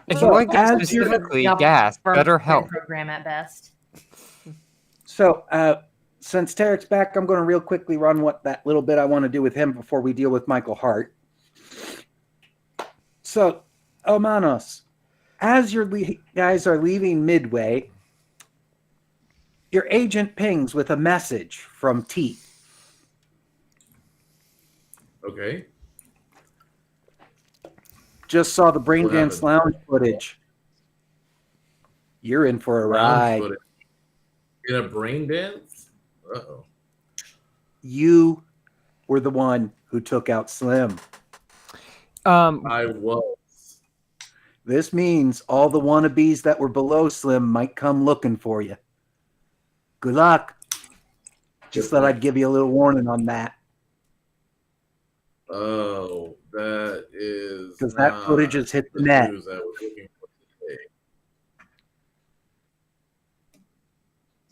If So, you want to as get you're- specifically Yeah, gas, From better my help. program at best. So, since Tarek's back, I'm going to real quickly run what that little bit I want to do with him before we deal with Michael Hart. So, Omanos, as your guys are leaving Midway, your agent pings with a message from T. Okay. Just saw the Brain What Dance happened? Lounge footage. You're in for a ride. Footage. In a brain dance? Uh-oh. You were the one who took out Slim. I was. This means all the wannabes that were below Slim might come looking for you. Good luck. Just thought I'd give you a little warning on that. Oh, that is 'Cause that not footage has hit the net. news I was looking for today.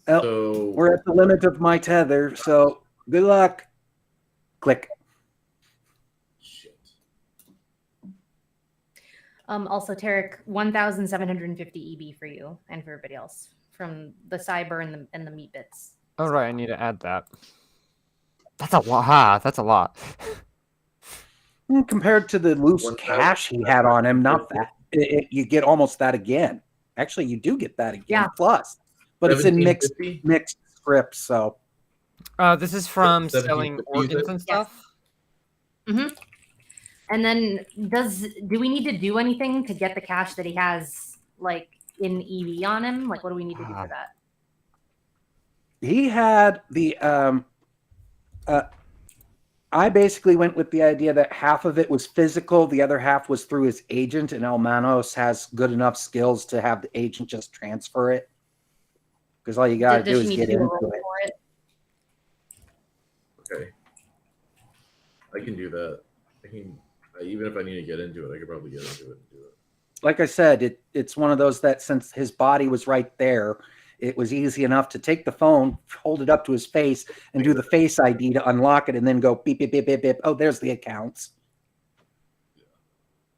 Well, So we're at the limit of my tether, so good luck. Click. shit. Also, Tarek, 1,750 EB for you and for everybody else from the cyber and the meat bits. All right, I need to add that. That's a lot. Ha, that's a lot. Compared to the loose 1,000. cash he had on him, not that. You get almost that again. Actually, you do get that again plus, but it's in mixed scripts. So this is from selling 1750, organs and stuff. Mm-hmm. And then, do we need to do anything to get the cash that he has, like in EV on him? Like, what do we need to do for that? he had the. I basically went with the idea that half of it was physical, the other half was through his agent, and Elmanos has good enough skills to have the agent just transfer it. Because all you got to do is get into it. Okay. I can do that. I can, even if I need to get into it, I could probably get into it and do it. Like I said, it's one of those that since his body was right there, it was easy enough to take the phone, hold it up to his face, and do the Face ID to unlock it, and then go beep, beep, beep, beep, beep. Oh, there's the accounts.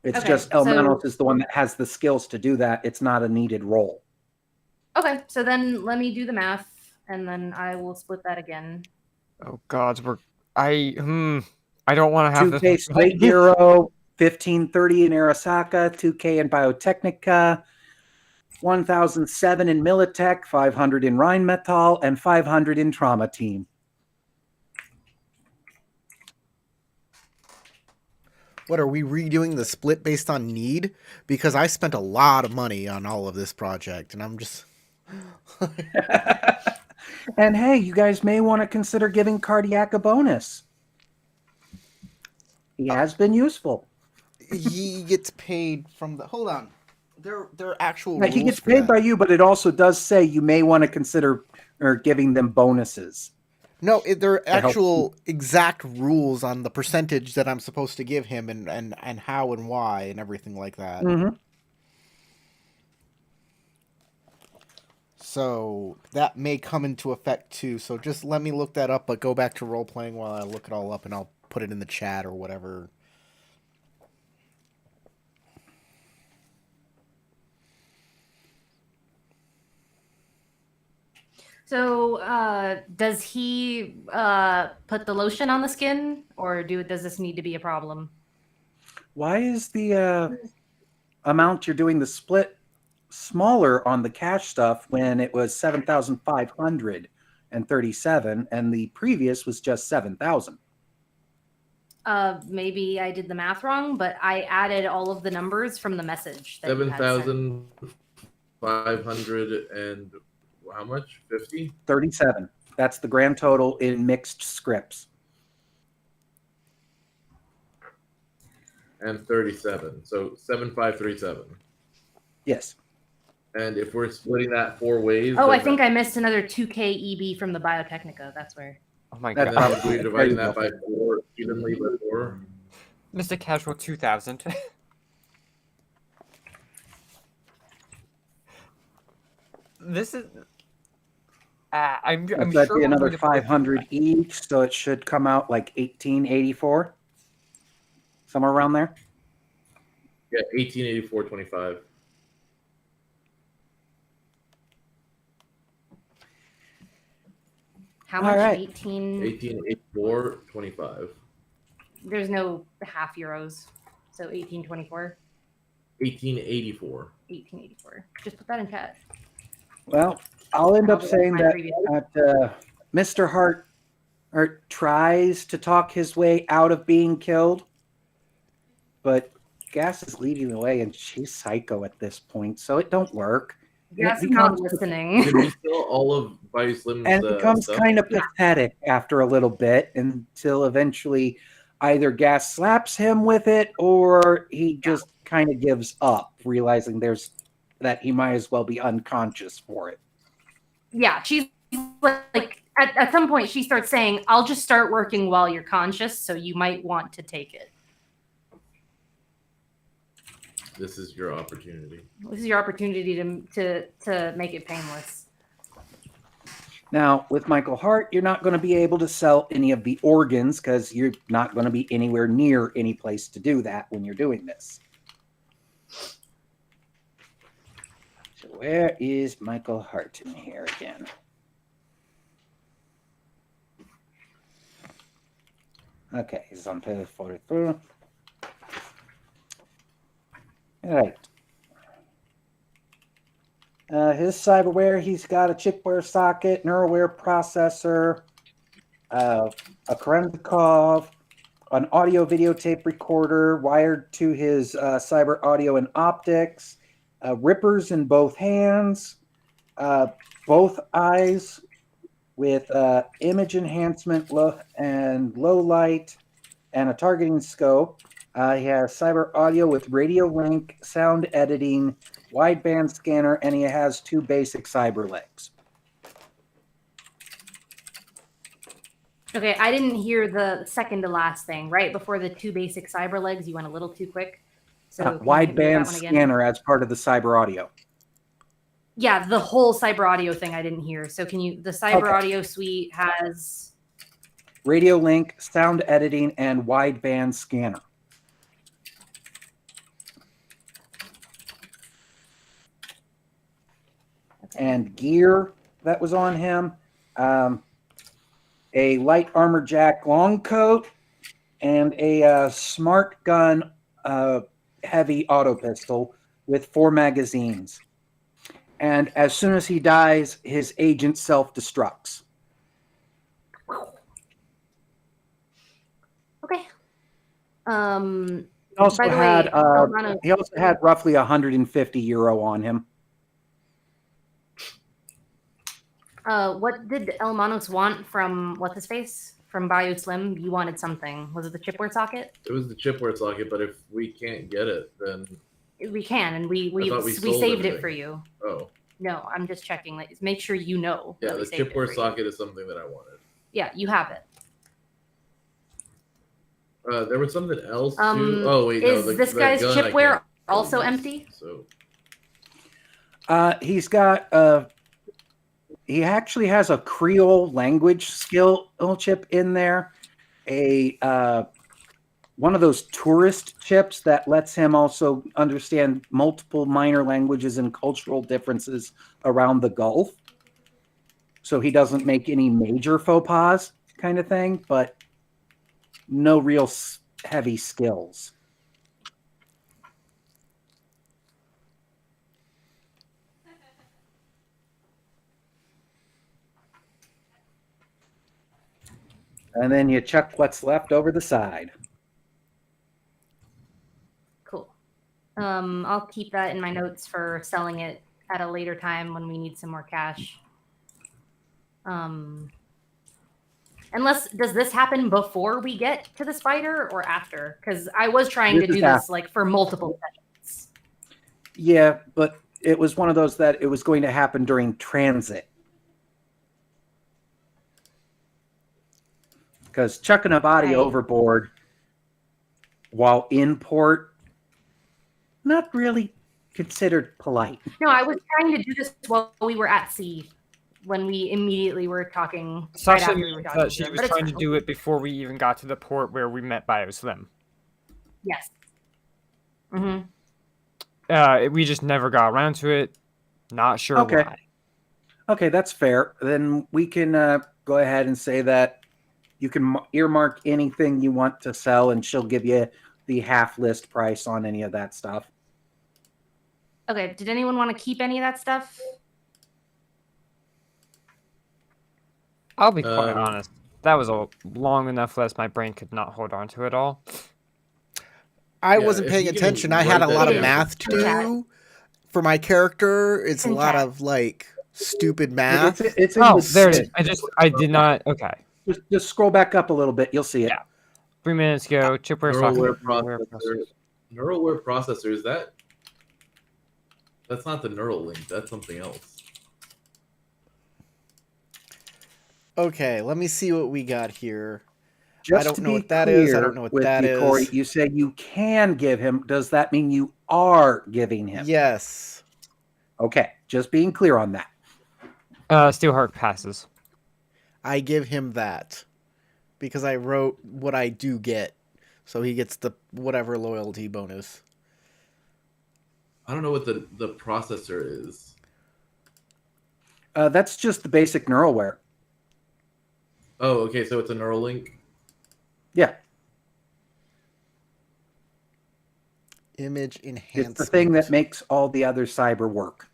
It's Okay, just Elmanos is the one that has the skills to do that. It's not a needed role. Okay, so then let me do the math, and then I will split that again. Oh God, I don't want to have 2K this. Straight Hero, 1530 in Arasaka, 2K in Biotechnica, 1007 in Militech, 500 in Rheinmetall, and 500 in Trauma Team. What, are we redoing the split based on need? Because I spent a lot of money on all of this project, and I'm just... And hey, you guys may want to consider giving Cardiac a bonus. He has been useful. He gets paid from the... Hold on. There are actual Now, rules he gets for paid that. by you, but it also does say you may want to consider giving them bonuses. No, there are actual exact rules on the percentage that I'm supposed to give him and how and why and everything like that. Mm-hmm. So that may come into effect too. So just let me look that up, but go back to role playing while I look it all up, and I'll put it in the chat or whatever. So, does he put the lotion on the skin, or does this need to be a problem? Why is the amount you're doing the split smaller on the cash stuff when it was 7,537 and the previous was just 7,000? Maybe I did the math wrong, but I added all of the numbers from the message. That 7,500 and how much? 50? 37. That's the grand total in mixed scripts. And 37. So 7,537. Yes. And if we're splitting that 4 ways... Oh, I think I missed another 2K EB from the Biotechnica. That's where. Oh my That's God. And then we're dividing that by 4 evenly by 4. Mr. Casual 2000. This is. I'm That'd sure be another we're gonna put- 500 each, so it should come out like 1884, somewhere around there. Yeah, 1884.25. How much? All right. 1884.25. There's no half euros. So 1824. 1884. 1884. Just put that in chat. Well, I'll end up Probably saying my that previous- Mr. Hart tries to talk his way out of being killed, but Gas is leading the way, and she's psycho at this point, so it don't work. Yes, it not becomes- listening. Did we steal all of Buddy Slim's And it becomes stuff? kind of pathetic after a little bit until eventually either Gas slaps him with it or he just kind of gives up, realizing that he might as well be unconscious for it. Yeah, she's like at some point she starts saying, "I'll just start working while you're conscious, so you might want to take it." This is your opportunity. This is your opportunity to make it painless. Now, with Michael Hart, you're not going to be able to sell any of the organs because you're not going to be anywhere near any place to do that when you're doing this. where is Michael Harton here again? Okay, he's on page 43. All right. His cyberware, he's got a chipware socket, neuraware processor, a Korendikov, an audio videotape recorder wired to his cyber audio and optics, rippers in both hands, both eyes with image enhancement low light, and a targeting scope. He has cyber audio with radio link, sound editing, wideband scanner, and he has 2 basic cyber legs. Okay, I didn't hear the second to last thing. Right before the 2 basic cyber legs, you went a little too quick. So can you hit me with Wideband that one again? scanner as part of the cyber audio. Yeah, the whole cyber audio thing I didn't hear. So can you? The cyber Okay. audio suite has. Radio link, sound editing, and wideband scanner. And gear that was on him, a light armor jack long coat, and a smart gun heavy auto pistol with 4 magazines. And as soon as he dies, his agent self-destructs. Okay. He also By the had way, Elmano- he also had roughly 150 euro on him. What did Elmanos want from what's his face from Bio Slim? You wanted something. Was it the chipware socket? It was the chipware socket, but if we can't get it, then We can, and we thought we sold saved it everything. for you. oh No, I'm just checking. Like, make sure you know. yeah, that we the saved it chipware for you. socket is something that I wanted. Yeah, you have it. There was something else too. Oh wait, Is no, this the guy's gun I chipware can't also use, empty? So He's got he actually has a Creole language skill chip in there, a one of those tourist chips that lets him also understand multiple minor languages and cultural differences around the Gulf. So he doesn't make any major faux pas kind of thing, but no real heavy skills. And then you chuck what's left over the side. Cool. I'll keep that in my notes for selling it at a later time when we need some more cash. Unless, does this happen before we get to the spider or after? Because I was trying This to is do this after. like for multiple sessions. Yeah, but it was one of those that it was going to happen during transit. Because chucking a body Right. overboard while in port, not really considered polite. No, I was trying to do this while we were at sea, when we immediately were talking. Right Sasha after we were meant talking that to she them, was but it's trying to fine. do it before we even got to the port where we met BioSlim. Yes. We just never got around to it. Not sure Okay. why. Okay, that's fair. Then we can go ahead and say that you can earmark anything you want to sell, and she'll give you the half list price on any of that stuff. Okay. Did anyone want to keep any of that stuff? I'll be quite honest. That was a long enough list my brain could not hold on to it all. I Yeah, wasn't if paying you can attention. I had a write lot that of down. math to Chat. do for my character. It's a In lot chat. of like stupid math. It's in Oh, the there it is. I did not. Okay. Just scroll back up a little bit. You'll see it. Yeah. 3 minutes ago, chipware socket. Neuralware processor, is that's not the neural link, that's something else. Okay, let me see what we got here. Just I don't to know be what that is. I clear don't know what with that you, Corey, is. you said you can give him. Does that mean you are giving him? Yes. Okay, just being clear on that. Steelheart passes. I give him that because I wrote what I do get. So he gets the whatever loyalty bonus. I don't know what the processor is. That's just the basic Neuralware. Oh, okay. So it's a neural link. Yeah, Image it's the enhancement. thing that makes all the other cyber work.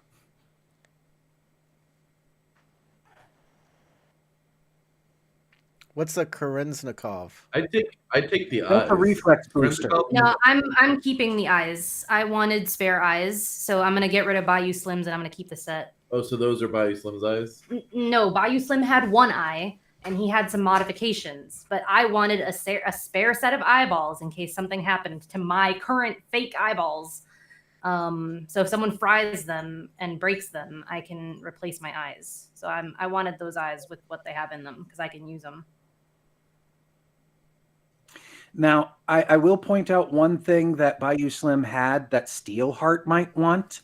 What's a Kerensnikov? I take the That's a eyes. reflex booster. No, I'm keeping the eyes. I wanted spare eyes, so I'm gonna get rid of Bayou Slims and I'm gonna keep the set. Oh, so those are Bayou Slim's eyes. No, Bayou Slim had one eye and he had some modifications, but I wanted a spare set of eyeballs in case something happened to my current fake eyeballs. So if someone fries them and breaks them, I can replace my eyes. So I wanted those eyes with what they have in them because I can use them. Now, I will point out one thing that Bayou Slim had that Steelheart might want.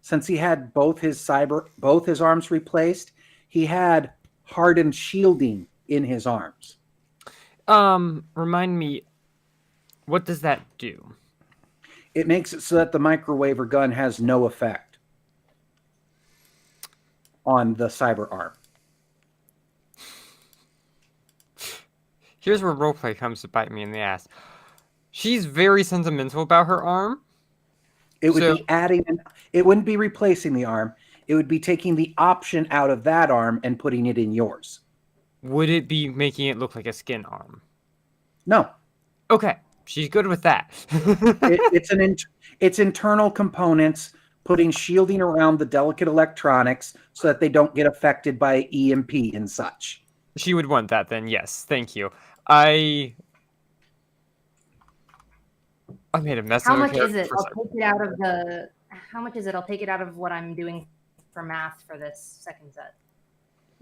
Since he had both his arms replaced, he had hardened shielding in his arms. Remind me, what does that do? It makes it so that the microwaver gun has no effect on the cyber arm. Here's where roleplay comes to bite me in the ass. She's very sentimental about her arm. It would be it wouldn't be replacing the arm. It would be taking the option out of that arm and putting it in yours. Would it be making it look like a skin arm? No. Okay, she's good with that. It's internal components putting shielding around the delicate electronics so that they don't get affected by EMP and such. She would want that then, yes. Thank you. I made a mess How of much is it? for I'll take it out of the. How much is it? I'll take it out of what I'm doing for math for this second set.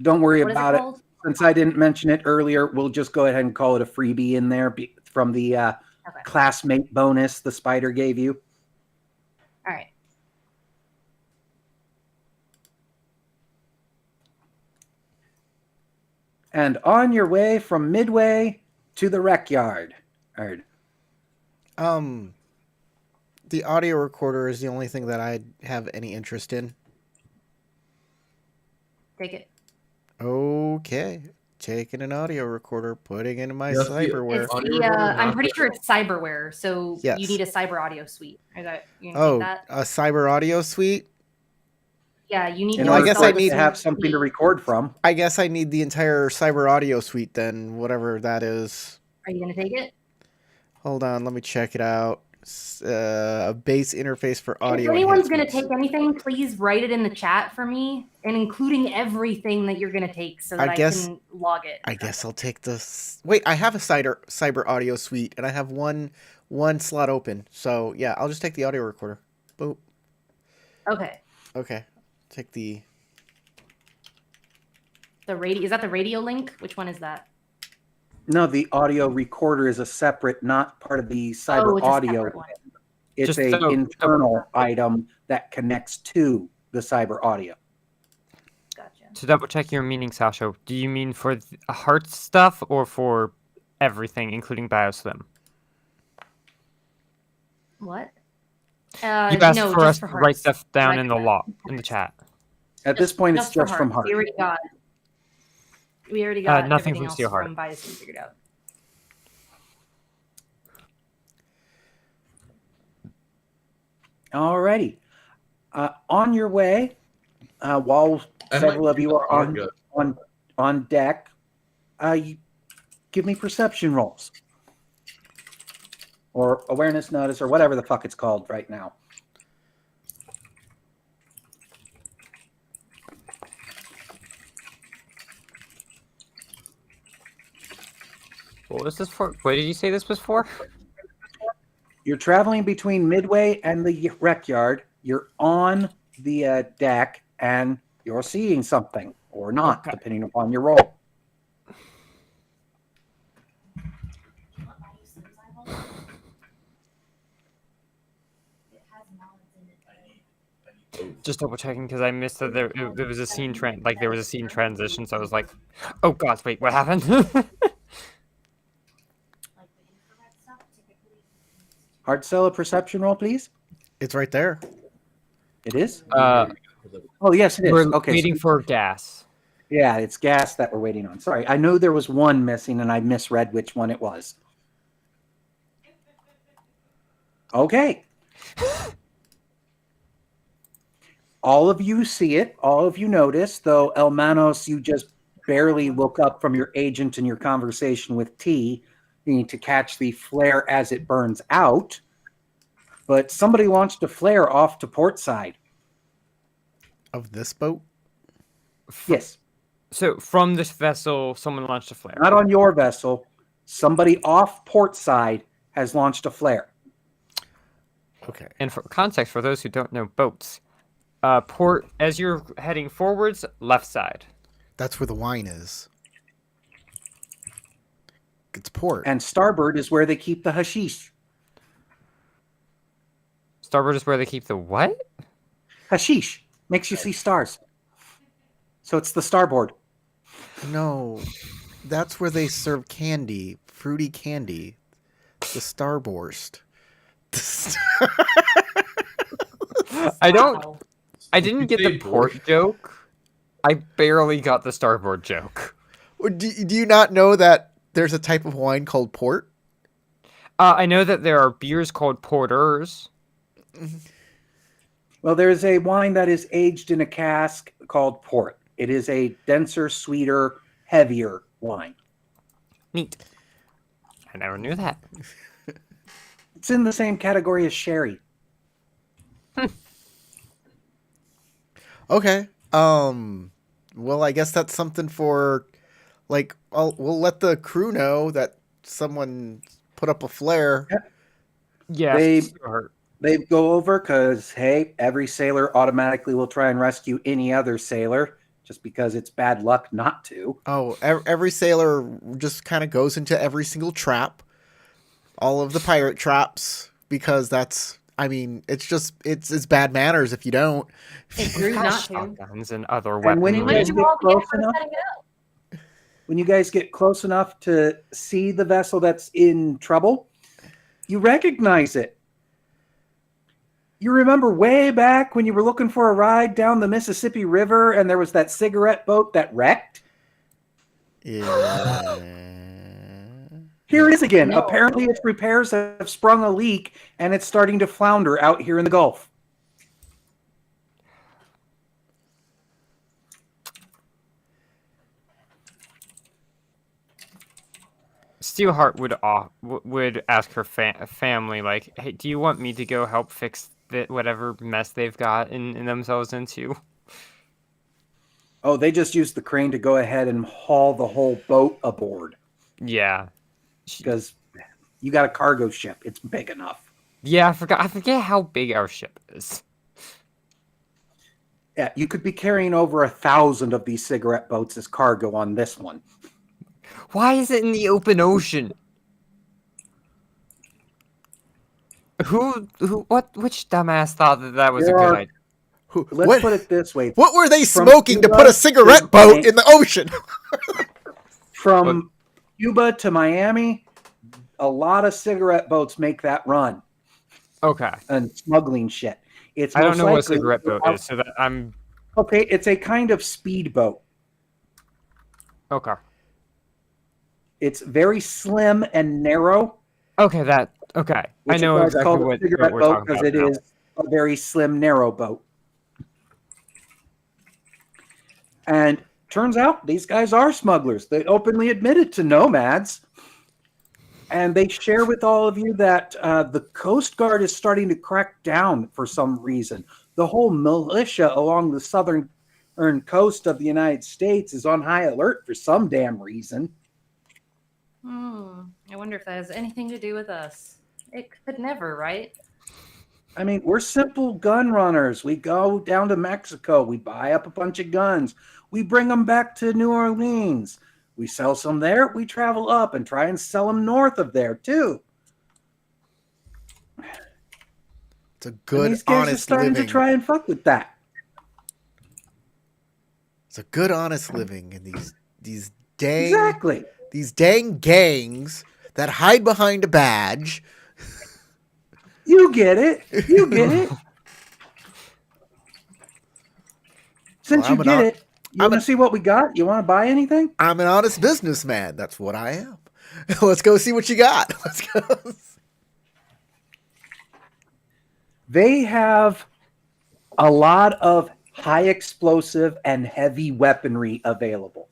Don't worry What is about it. called? Since I didn't mention it earlier, we'll just go ahead and call it a freebie in there from the classmate bonus the spider gave you. All right. And on your way from Midway to the rec yard. The audio recorder is the only thing that I have any interest in. Take it. Okay. Taking an audio recorder, putting it in my Yes, cyberware. It's Audio the, recorder, I'm not pretty the- sure it's cyberware, so Yes. you need a cyber audio suite. Is that you gonna take that? A cyber audio suite? Yeah, you need. In Well, I order guess for I it need- to have something to record from. I guess I need the entire cyber audio suite then, whatever that is. Are you gonna take it? Hold on, let me check it out. A base interface for audio. If anyone's gonna enhancements. take anything, please write it in the chat for me, and including everything that you're gonna take, so that I can log it. I guess I'll take this. Wait, I have a cyber audio suite, and I have one slot open. So yeah, I'll just take the audio recorder. Boop. Okay. Okay, take the. The radio, is that the radio link? Which one is that? No, the audio recorder is a separate, not part of the cyber it's a audio. separate one. It's Just an so- internal item that connects to the cyber audio. Gotcha. To double check your meaning, Sasha, do you mean for heart stuff or for everything, including BioSlim? What? You asked no, for just us for to write hearts. stuff down in the Hearts. chat. At this point, it's just for from hearts. heart. We already got nothing everything from else Steelheart. from Biosyn figured out. Alrighty. On your way, while I several might of you take are the hard gut. on deck, you give me perception rolls. Or awareness notice, or whatever the fuck it's called right now. What was this for? What did you say this was for? You're traveling between Midway and the rec yard. You're on the deck, and you're seeing something, or not, Okay. depending upon your roll. Just double checking because I missed that there was a scene there was a scene transition, so I was like, oh god, wait, what happened? Hard sell a perception roll, please. It's right there. It is. the. Oh, yes, it is. We're Okay, waiting so, for gas. yeah, it's gas that we're waiting on. Sorry, I know there was one missing, and I misread which one it was. Okay. All of you see it. All of you notice, though, Elmanos, you just barely look up from your agent and your conversation with T. You need to catch the flare as it burns out. But somebody launched a flare off to port side. Of this boat? Yes, So from this vessel, someone launched a flare. not on your vessel. Somebody off port side has launched a flare. Okay. And for context, for those who don't know boats, port as you're heading forwards, left side. That's where the wine is. It's port. And starboard is where they keep the hashish. Starboard is where they keep the what? Hashish makes you see stars. So it's the starboard. No, that's where they serve candy, fruity candy. The Starburst. I don't. Wow. I didn't get the port joke. I barely got the starboard joke. Do you not know that there's a type of wine called port? I know that there are beers called porters. Well, there's a wine that is aged in a cask called port. It is a denser, sweeter, heavier wine. Neat. I never knew that. It's in the same category as sherry. Okay. Well, I guess that's something for, like, we'll let the crew know that someone put up a flare. Yeah. They go over because, hey, every sailor automatically will try and rescue any other sailor just because it's bad luck not to. Oh, every sailor just kind of goes into every single trap, all of the pirate traps, because that's, I mean, it's bad manners if you don't. It's rude not to. Shotguns and other And when you weapons. guys get close enough, when you guys get close enough to see the vessel that's in trouble, you recognize it. You remember way back when you were looking for a ride down the Mississippi River and there was that cigarette boat that wrecked? Yeah. Here it is again. No. Apparently its repairs have sprung a leak and it's starting to flounder out here in the Gulf. Steelheart would ask her family, like, "Hey, do you want me to go help fix whatever mess they've got in themselves into?" Oh, they just used the crane to go ahead and haul the whole boat aboard Yeah. because you got a cargo ship. It's big enough. Yeah, I forget how big our ship is. Yeah, you could be carrying over 1,000 of these cigarette boats as cargo on this one. Why is it in the open ocean? Which dumbass thought that was There a good are- idea? Let's put it this way. What were they From smoking to Cuba put a cigarette to boat Miami- in the ocean? From Cuba to Miami, a lot of cigarette boats make that run Okay. and smuggling shit. It's I don't most know what a likely- cigarette boat is, so that I'm Okay, it's a kind of speedboat. okay. It's very slim and narrow. Okay, okay. I Which know is why it's exactly called a what cigarette we're boat talking because about it now. is a very slim, narrow boat. And turns out these guys are smugglers. They openly admitted to nomads. And they share with all of you that the Coast Guard is starting to crack down for some reason. The whole militia along the southern coast of the United States is on high alert for some damn reason. I wonder if that has anything to do with us. It could never, right? I mean, we're simple gun runners. We go down to Mexico. We buy up a bunch of guns. We bring them back to New Orleans. We sell some there. We travel up and try and sell them north of there, too. It's a And good, these guys are honest starting living. to try and fuck with that. It's a good, honest living in these dang Exactly. these dang gangs that hide behind a badge. You get it. You get it. Since Well, you get it, you I'm want to see what we got? You want to buy anything? I'm an honest businessman. That's what I am. Let's go see what you got. Let's go. They have a lot of high explosive and heavy weaponry available.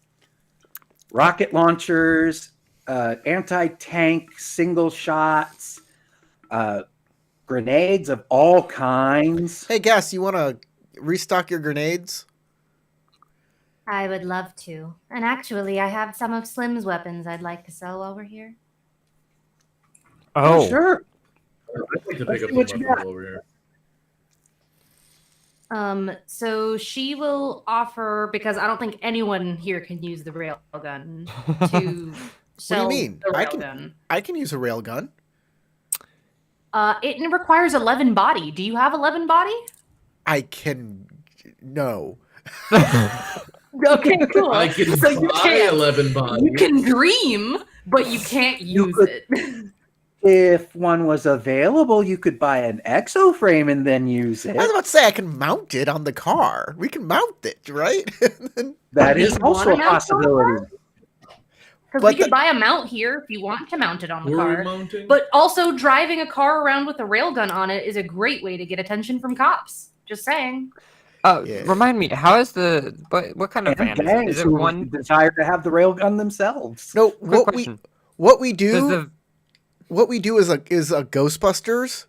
Rocket launchers, anti-tank single shots, grenades of all kinds. Hey, Gas, you want to restock your grenades? I would love to. And actually, I have some of Slim's weapons I'd like to sell while we're here. Oh, Sure. I'd like to Let's pick up see what some you weapons got. over here. So she will offer, because I don't think anyone here can use the railgun to sell mean? the I railgun. I can use a railgun. It requires 11 body. Do you have 11 body? I can. No. Okay, cool. I can So you buy can't. 11 bodies. You can dream, but you can't You use could- it. If one was available, you could buy an exo frame and then use it. I was about to say I can mount it on the car. We can mount it, right? That Do is you also a wanna mount it on the possibility. Because But we could buy a mount here if you want to mount it on the Were we car. mounting? But also, driving a car around with a railgun on it is a great way to get attention from cops. Just saying. Yeah. Remind me, how is the what kind of And van is it? gangs Is it who one? desire to have the railgun themselves. No, Quick question. what we Does do the what we do is a Ghostbusters,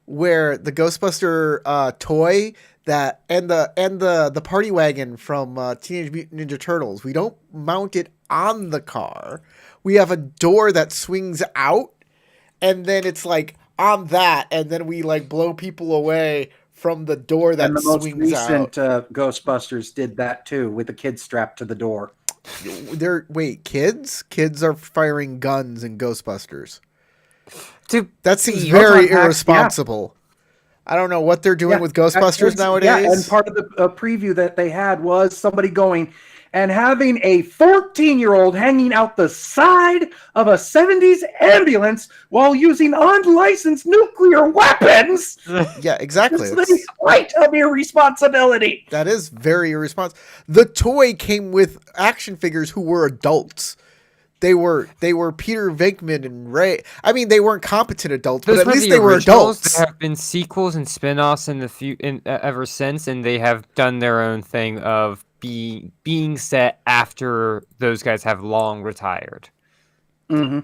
where the Ghostbuster toy that and the party wagon from Teenage Mutant Ninja Turtles. We don't mount it on the car. We have a door that swings out, and then it's like on that, and then we like blow people away from the door that And the most swings recent out. Ghostbusters did that too, with the kid strapped to the door. Wait, kids? Kids are firing guns in Ghostbusters. to That seems You also very have hacks, irresponsible. I don't know what they're doing Yeah, with Ghostbusters nowadays. Yeah, and part of the preview that they had was somebody going and having a 14-year-old hanging out the side of a 70s ambulance while using unlicensed nuclear weapons. Yeah, exactly. It's the height of irresponsibility. That is very irresponsible. The toy came with action figures who were adults. They were Peter Venkman and Ray. I mean, they weren't competent adults, but Those at were least the they were originals. adults. There have been sequels and spin-offs in the ever since, and they have done their own thing of being set after those guys have long retired. Mm-hmm.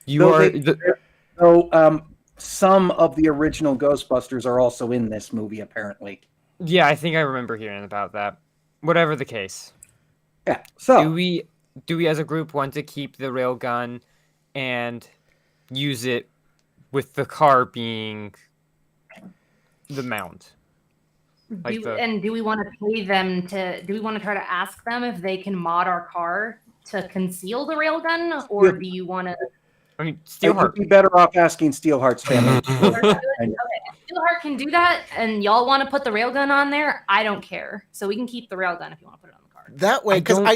You Though are they- So, some of the original Ghostbusters are also in this movie, apparently. yeah, I think I remember hearing about that. Whatever the case, Yeah. So, do we as a group want to keep the railgun and use it with the car being the mount? Like Do we want to pay them to? Do we want to try to ask them if they can mod our car to conceal the railgun, or Yeah. do you want to? I mean, you'd Steelheart. be better off asking Steelheart's family. Okay, Steelheart can do that, and y'all want to put the railgun on there. I don't care, so we can keep the railgun if you want to put it on the car. That way, because I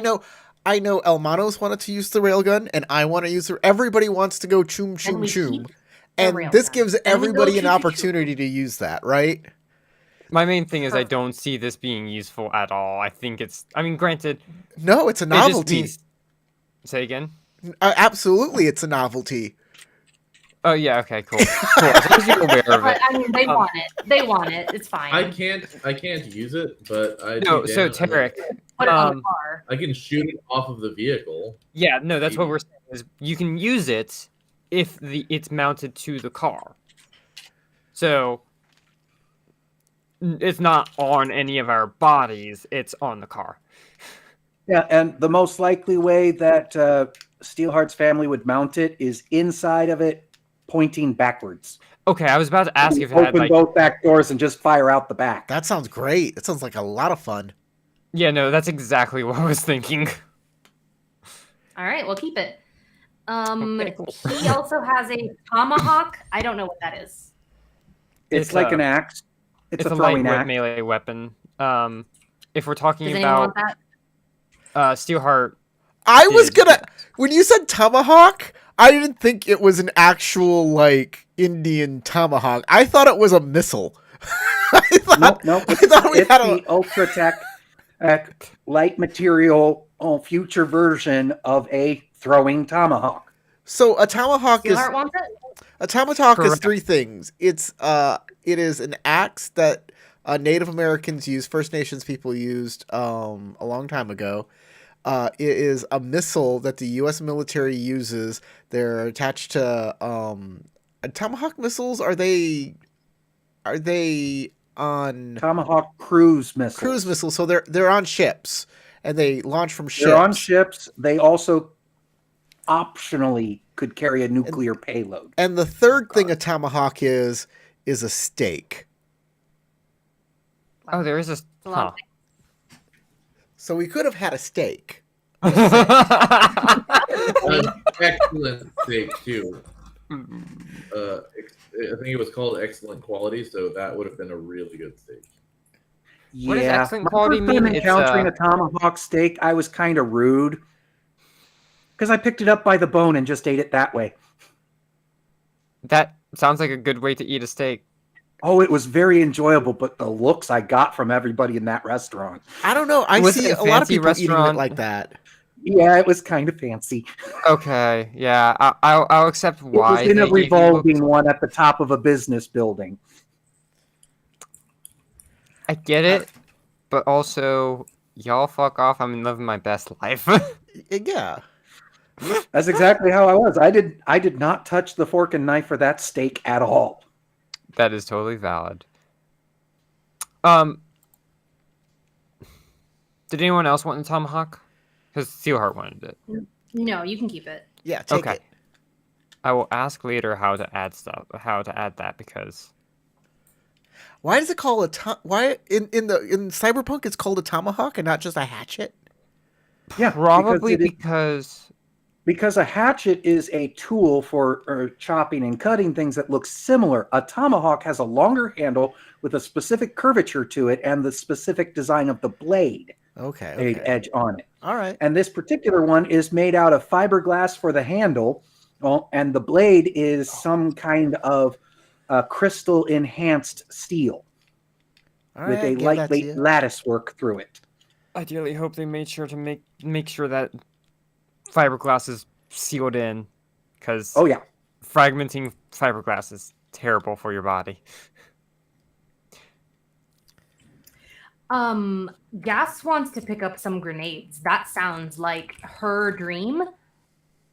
know Elmanos wanted to use the railgun, and I want to use the. Everybody wants to go choom choom we choom, keep the and this railgun. gives And we go everybody an choo choo choo. opportunity to use that, right? My main thing is I Perfect. don't see this being useful at all. I think it's. I mean, granted, No, it's a it just novelty. means. Say again. Absolutely, it's a novelty. Oh yeah. Okay. Cool. Cool. As long as you're aware of But it. I mean, they want it. They want it. It's fine. I can't use it, but I No. So Tarek. Put it on the um, car. I can shoot it off of the vehicle. Yeah. No. That's what we're saying. Is you can use it if it's mounted to the car. So it's not on any of our bodies. It's on the car. Yeah, and the most likely way that Steelheart's family would mount it is inside of it, pointing backwards. Okay. I was about to ask if it had Open like. both back doors and just fire out the back. That sounds great. That sounds like a lot of fun. Yeah. No. That's exactly what I was thinking. All right, we'll keep it. Okay, cool. He also has a tomahawk. I don't know what that is. It's like a- an axe. It's a It's a throwing lightweight axe. melee weapon. If we're talking Does anyone want about that? Steelheart. I was Did- gonna when you said tomahawk, I didn't think it was an actual like Indian tomahawk. I thought it was a missile. Nope. I thought we It's had the Ultratech light material future version of a throwing tomahawk. So a tomahawk is Steelheart wants it. a tomahawk is Correct. three things. It is an axe that Native Americans used, First Nations people used a long time ago. It is a missile that the U.S. military uses. They're attached to tomahawk missiles. Are they on Tomahawk cruise missiles. cruise missiles? So they're on ships and they launch from ships. They're on ships. They also optionally could carry a nuclear payload. And the third thing a tomahawk is a steak. Oh, there is a. It's a lot of So we could have had a steak. An excellent steak too. I think it was called excellent quality, so that would have been a really good steak. What does excellent My quality first time mean? It's, encountering a tomahawk steak, I was kind of rude because I picked it up by the bone and just ate it that way. That sounds like a good way to eat a steak. Oh, it was very enjoyable, but the looks I got from everybody in that restaurant. I don't know. I Was see it a a lot of fancy people eating it restaurant? like that. Yeah, it was kind of fancy. Okay, yeah, I'll accept It why was in they a gave you revolving looks. one at the top of a business building. I get it, but also y'all fuck off. I'm living my best life. Yeah. That's exactly how I was. I did not touch the fork and knife for that steak at all. That is totally valid. Did anyone else want the tomahawk? Because Steelheart wanted it. No, you can keep it. Yeah, take Okay. it. I will ask later how to add that because Why is it called why in Cyberpunk it's called a tomahawk and not just a hatchet? Yeah, probably because a hatchet is a tool for chopping and cutting things that look similar. A tomahawk has a longer handle with a specific curvature to it and the specific design of the blade, Okay. edge on it. All right. And this particular one is made out of fiberglass for the handle, and the blade is some kind of crystal enhanced steel All with right, I a give that to lightweight you. lattice work through it. ideally hope they made sure to make sure that fiberglass is sealed in, because Oh yeah. fragmenting fiberglass is terrible for your body. Gas wants to pick up some grenades. That sounds like her dream.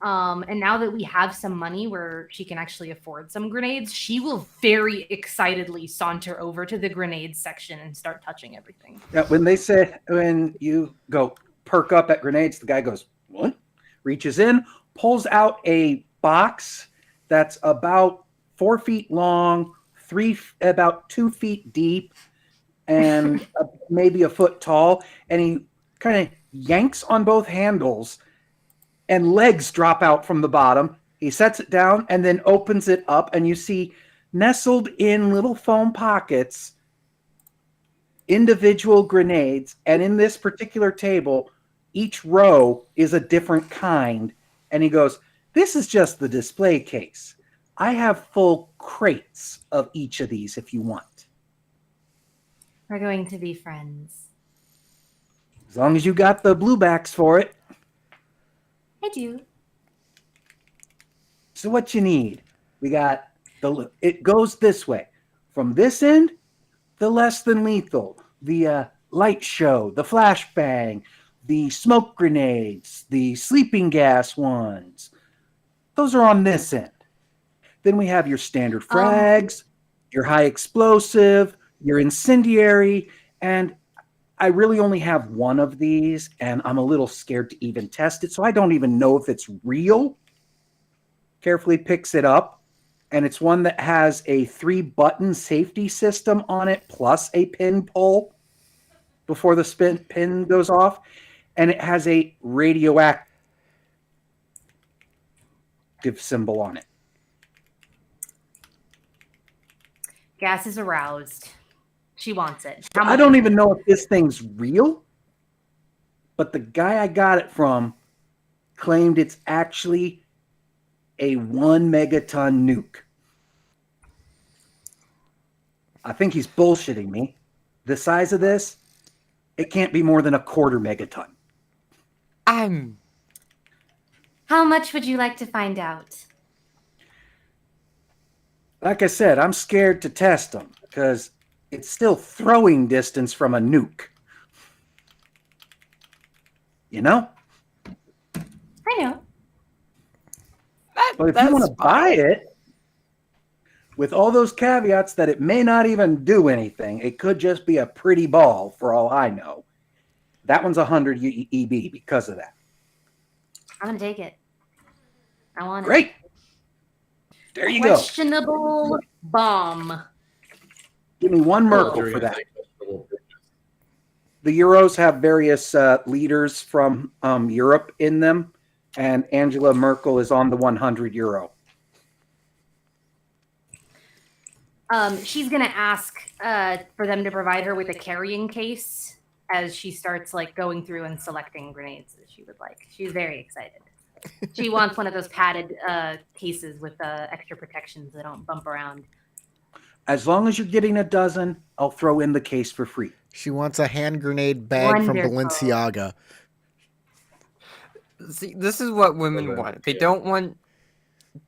And now that we have some money where she can actually afford some grenades, she will very excitedly saunter over to the grenades section and start touching everything. Yeah, when you go perk up at grenades, the guy goes, "What?" Reaches in, pulls out a box that's about 4 feet long, about 2 feet deep, and maybe a foot tall, and he kind of yanks on both handles, and legs drop out from the bottom. He sets it down and then opens it up, and you see nestled in little foam pockets individual grenades, and in this particular table, each row is a different kind. And he goes, "This is just the display case. I have full crates of each of these if you want. We're going to be friends. As long as you got the blue backs for it." I do. So what you need? We got it goes this way. From this end, the less than lethal, the light show, the flashbang, the smoke grenades, the sleeping gas ones. Those are on this end. Then we have your standard frags, your high explosive, your incendiary, and I really only have one of these, and I'm a little scared to even test it, so I don't even know if it's real. Carefully picks it up, and it's one that has a 3-button safety system on it, plus a pin pull before the pin goes off, and it has a radioactive symbol on it. Gas is aroused. She wants it. I don't even know if this thing's real, but the guy I got it from claimed it's actually a 1 megaton nuke. I think he's bullshitting me. The size of this, it can't be more than a quarter megaton. How much would you like to find out? Like I said, I'm scared to test them because it's still throwing distance from a nuke. You know? I know. But if you want to buy it, with all those caveats that it may not even do anything, it could just be a pretty ball for all I know. That one's 100 EB because of that. I'm gonna take it. I want it. Great. There you go. Questionable bomb. Give me one Merkel for that. The Euros have various leaders from Europe in them, and Angela Merkel is on the 100 euro. She's gonna ask for them to provide her with a carrying case as she starts like going through and selecting grenades that she would like. She's very excited. She wants one of those padded cases with extra protections that don't bump around. As long as you're getting a dozen, I'll throw in the case for free. She wants a hand grenade bag from Wonderful. Balenciaga. See, this is what women want. They don't want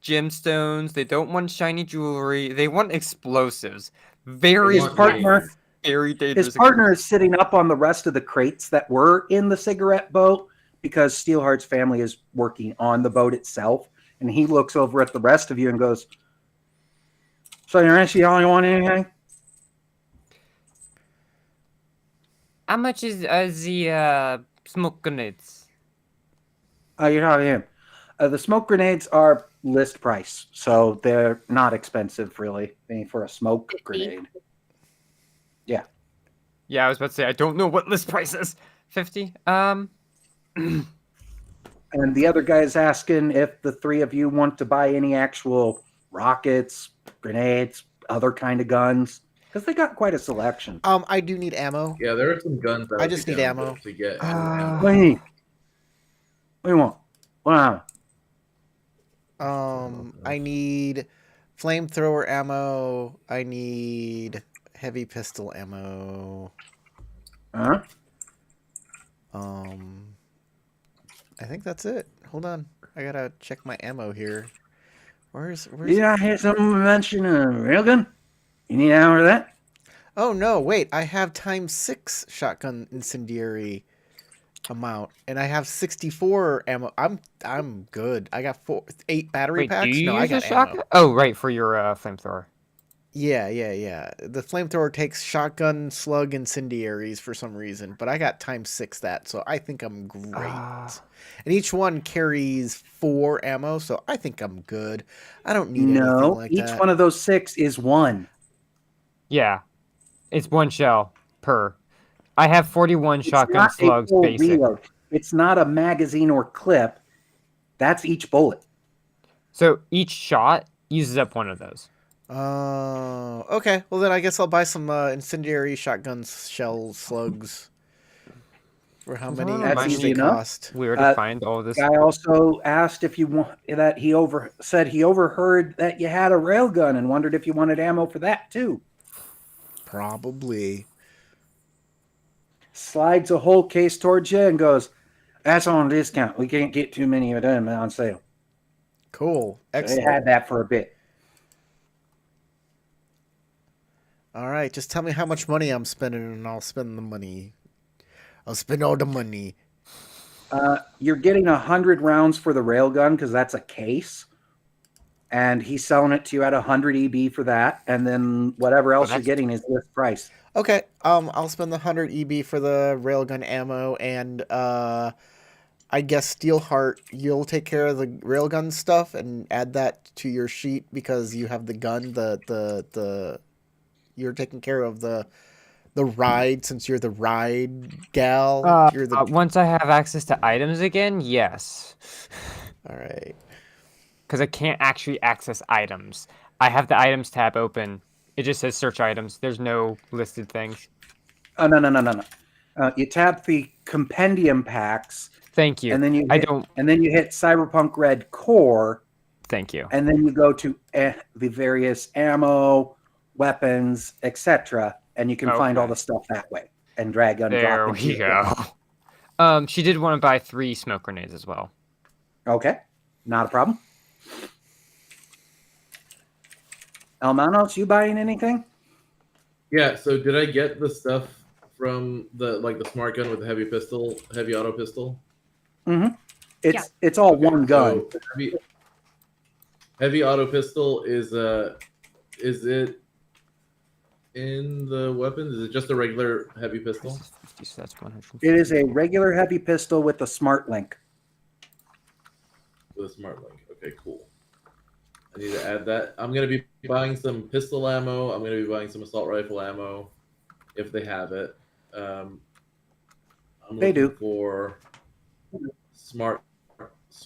gemstones. They don't want shiny jewelry. They want explosives. Very His partner, very dangerous. his partner is sitting up on the rest of the crates that were in the cigarette boat because Steelheart's family is working on the boat itself. And he looks over at the rest of you and goes, "So you're actually only want anything?" How much is the smoke grenades? Oh, you're talking to him. The smoke grenades are list price, so they're not expensive, really. I mean, for a smoke grenade. Yeah. Yeah, I was about to say I don't know what list price is. 50. And the other guy is asking if the three of you want to buy any actual rockets, grenades, other kind of guns, because they got quite a selection. I do need ammo. Yeah, there are some guns. I just need ammo. to get. What do you need? What do you want? Wow. I need flamethrower ammo. I need heavy pistol ammo. Huh? I think that's it. Hold on. I gotta check my ammo here. Where's Did I hear someone mention a railgun? You need ammo for that? Oh no, wait, I have ×6 shotgun incendiary amount, and I have 64 ammo. I'm good. I got 8 battery Wait, packs. do you No, I use a got shotgun? ammo. Oh, right, for your flamethrower. Yeah. The flamethrower takes shotgun slug incendiaries for some reason, but I got ×6 that, so I think I'm great. And each one carries 4 ammo, so I think I'm good. I don't need anything like each that. one of those 6 is 1. Yeah, it's 1 shell per. I have 41 It's shotgun not a slugs full basic. reload. It's not a magazine or clip. That's each bullet. So each shot uses up 1 of those. Oh, okay. Well, then I guess I'll buy some incendiary shotgun shell slugs. For how many That's much easy they enough. cost? Weird to find all this. Guy also asked if you want that. Said he overheard that you had a railgun and wondered if you wanted ammo for that too. Probably. Slides a whole case towards you and goes, "That's on discount. We can't get too many of them on sale." Cool. So Excellent. they had that for a bit. All right. Just tell me how much money I'm spending, and I'll spend the money. I'll spend all the money. You're getting 100 rounds for the railgun because that's a case. And he's selling it to you at 100 EB for that. And then whatever else you're getting is list price. Okay. I'll spend the 100 EB for the railgun ammo, and I guess Steelheart, you'll take care of the railgun stuff and add that to your sheet because you have the gun. You're taking care of the ride since you're the ride gal. You're the Once I have access to items again, yes. All right. Because I can't actually access items. I have the items tab open. It just says search items. There's no listed things. Oh, no. You tap the compendium packs. Thank you. And then don't. And then you hit Cyberpunk Red Core. Thank you. And then you go to the various ammo, weapons, etc. And you can find all Okay. the stuff that way and drag and There drop into we your go. She did want to buy 3 smoke grenades as well. Okay, not a problem. Almanos, you buying anything? Yeah. So did I get the stuff from the smart gun with the heavy auto pistol? Mm-hmm. It's all Okay, one gun. So heavy auto pistol is it in the weapons? Is it just a regular heavy pistol? This is 50, so that's 150. It is a regular heavy pistol with a smart link. With a smart link. Okay, cool. I need to add that. I'm gonna be buying some pistol ammo. I'm gonna be buying some assault rifle ammo, if they have it. I'm They looking do. for smart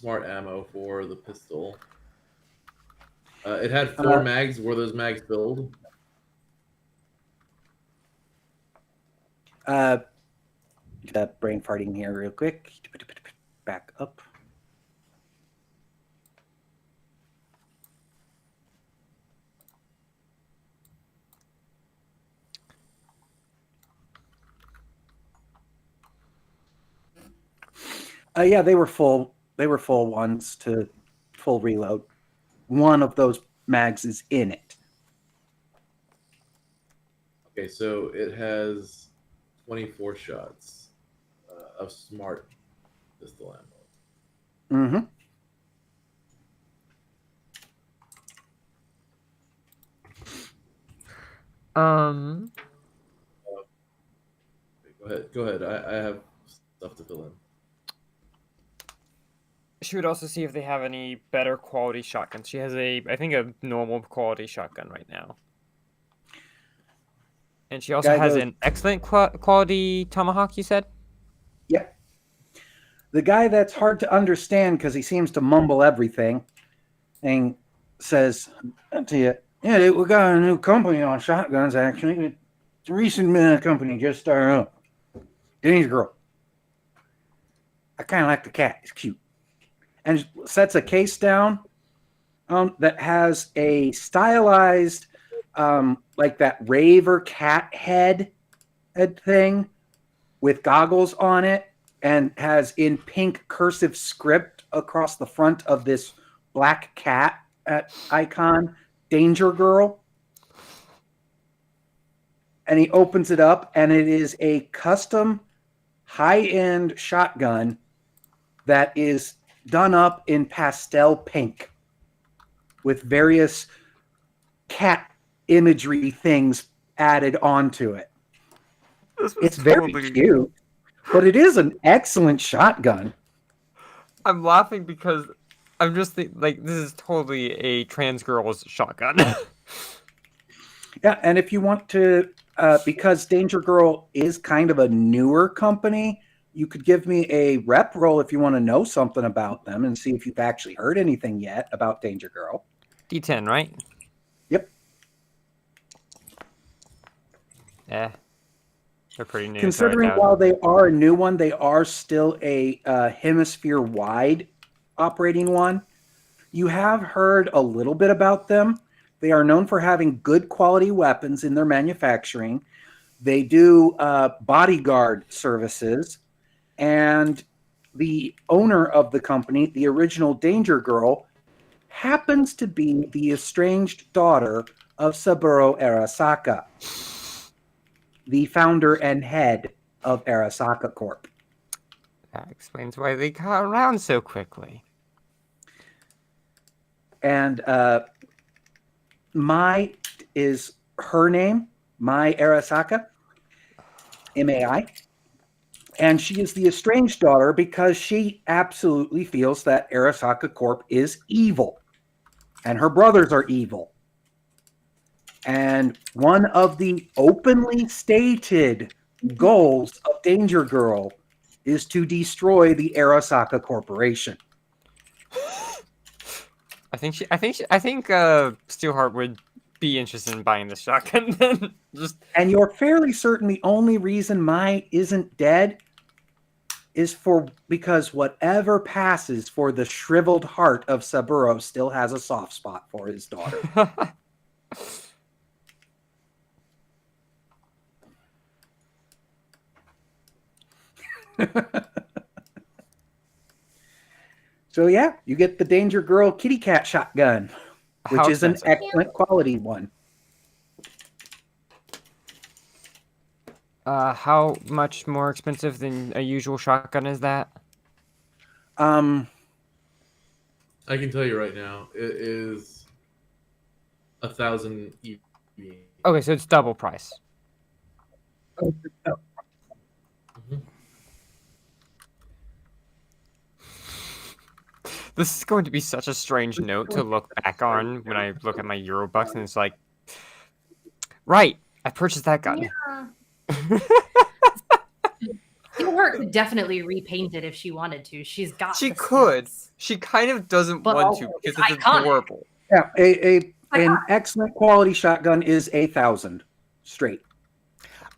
ammo for the pistol. It had 4 mags. Were those mags filled? Brain farting here real quick. Back up. Yeah, they were full. They were full ones to full reload. One of those mags is in it. Okay, so it has 24 shots of smart pistol ammo. Mm-hmm. Okay, go ahead. I have stuff to fill in. She would also see if they have any better quality shotguns. She has I think a normal quality shotgun right now. And she also has an excellent quality tomahawk, you said? Yep. The guy that's hard to understand because he seems to mumble everything and says to you, yeah, we got a new company on shotguns, actually. It's a recent company just started up. Danger Girl. I kind of like the cat. It's cute. And sets a case down that has a stylized, like that raver cat head thing with goggles on it, and has in pink cursive script across the front of this black cat icon, Danger Girl. And he opens it up, and it is a custom high-end shotgun that is done up in pastel pink with various cat imagery things added onto it. It's very cute, but it is an excellent shotgun. I'm laughing because I'm just like, this is totally a trans girl's shotgun. Yeah, and if you want to, because Danger Girl is kind of a newer company, you could give me a rep roll if you want to know something about them and see if you've actually heard anything yet about Danger Girl. D10, right? Yep. Yeah. They're pretty new. Considering while they are a new one, they are still a hemisphere-wide operating one. You have heard a little bit about them. They are known for having good quality weapons in their manufacturing. They do bodyguard services. And the owner of the company, the original Danger Girl, happens to be the estranged daughter of Saburo Arasaka, the founder and head of Arasaka Corp. That explains why they got around so quickly. And Mai is her name, Mai Arasaka, M-A-I. And she is the estranged daughter because she absolutely feels that Arasaka Corp is evil. And her brothers are evil. And one of the openly stated goals of Danger Girl is to destroy the Arasaka Corporation. I think Steelheart would be interested in buying this shotgun then. And you're fairly certain the only reason Mai isn't dead is because whatever passes for the shriveled heart of Saburo still has a soft spot for his daughter. So yeah, you get the Danger Girl kitty cat shotgun, which How is an expensive? excellent quality one. How much more expensive than a usual shotgun is that? Um, I can tell you right now, it is 1,000 EV. Okay, so it's double price. Mhm. This is going to be such a strange note to look back on when I look at my Eurobucks and it's like, right, I purchased that gun. Yeah. Steelheart could definitely repaint it if she wanted to. She's got. She the could. skills. She kind of doesn't But want also to it's because it's iconic. adorable. yeah, an excellent quality shotgun is 1,000 straight.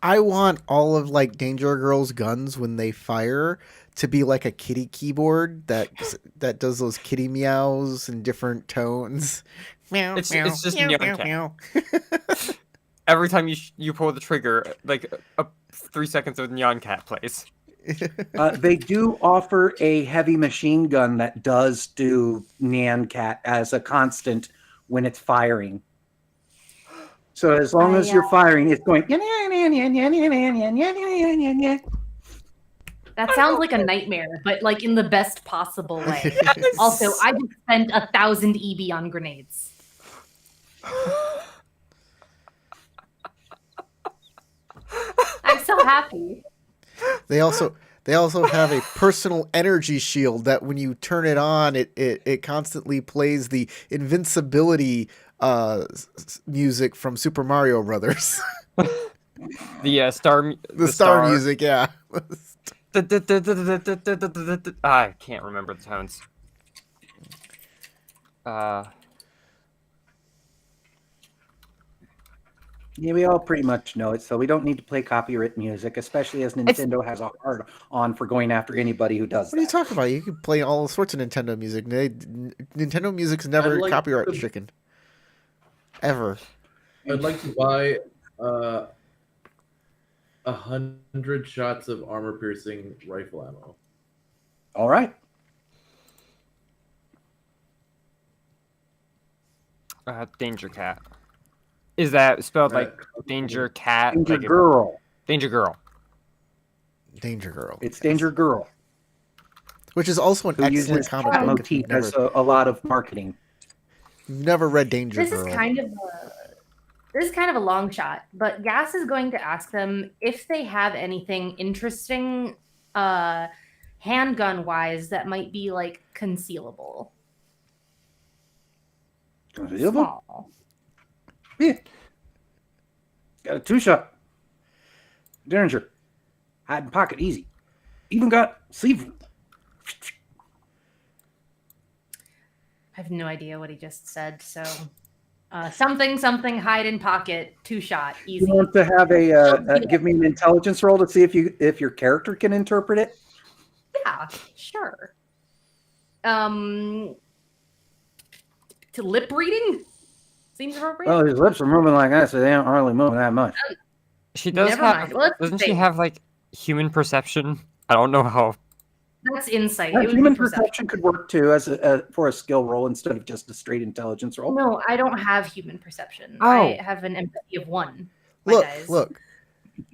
I want all of like Danger Girl's guns when they fire to be like a kitty keyboard that does those kitty meows in different tones. Meow, It's meow, just meow, Neon meow, Cat. meow. Every time you pull the trigger, like 3 seconds of Neon Cat plays. They do offer a heavy machine gun that does do Nyan Cat as a constant when it's firing. So as long as you're firing, it's going. That sounds like a nightmare, but like in the best possible way. Yes. Also, I just spent 1,000 EB on grenades. I'm so happy. They also have a personal energy shield that when you turn it on, it constantly plays the invincibility music from Super Mario Brothers. The star music, yeah. I can't remember the tones. Yeah, we all pretty much know it, so we don't need to play copyright music, especially as Nintendo has a hard on for going after anybody who does What are you that. talking about? You can play all sorts of Nintendo music. Nintendo music's never I'd like copyright to- stricken. Ever. I'd like to buy 100 shots of armor-piercing rifle ammo. All right. Danger Cat. Is that spelled Right. like Danger Cat? Danger like Girl. Danger Girl. Danger Girl. It's Danger Girl, Which is also an who excellent uses comic that book. If motif as a lot of marketing. you've never read Danger This Girl. is kind of a long shot, but Gas is going to ask them if they have anything interesting handgun wise that might be like concealable. Small. Yeah. Got a 2-shot. Derringer. Hide in pocket, easy. Even got sleeve. I have no idea what he just said, so something hide in pocket, 2-shot, easy. You want to have give me an intelligence roll to see if your character can interpret it? Yeah, sure. To lip reading seems appropriate. Well, his lips are moving like that, so they aren't hardly moving that much. She does Never have. mind. Let's Doesn't she see. have like human perception? I don't know how. That's insight. It would Human be perception. perception could work too as for a skill roll instead of just a straight intelligence roll. No, I don't have human perception. Oh. I have an empathy of 1. My guys. Look.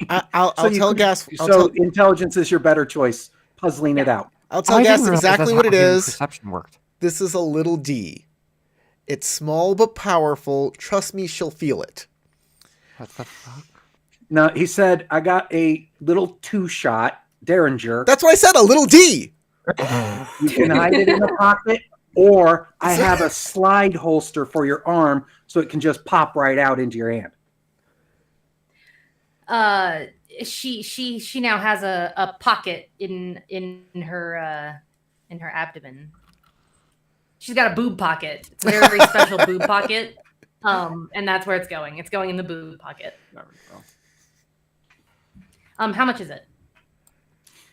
I'll you tell could- Gas. So intelligence is your better choice, puzzling it out. I'll tell I Gas didn't realize exactly that's what how it human is. Perception worked. This is a little D. It's small but powerful. Trust me, she'll feel it. What the fuck? Now he said, "I got a little 2-shot Derringer. That's what I said. A little D. You can hide it in a pocket, or I have a slide holster for your arm, so it can just pop right out into your hand." She now has a pocket in her abdomen. She's got a boob pocket. It's a very, very special boob pocket. And that's where it's going. It's going in the boob pocket. There we go. How much is it?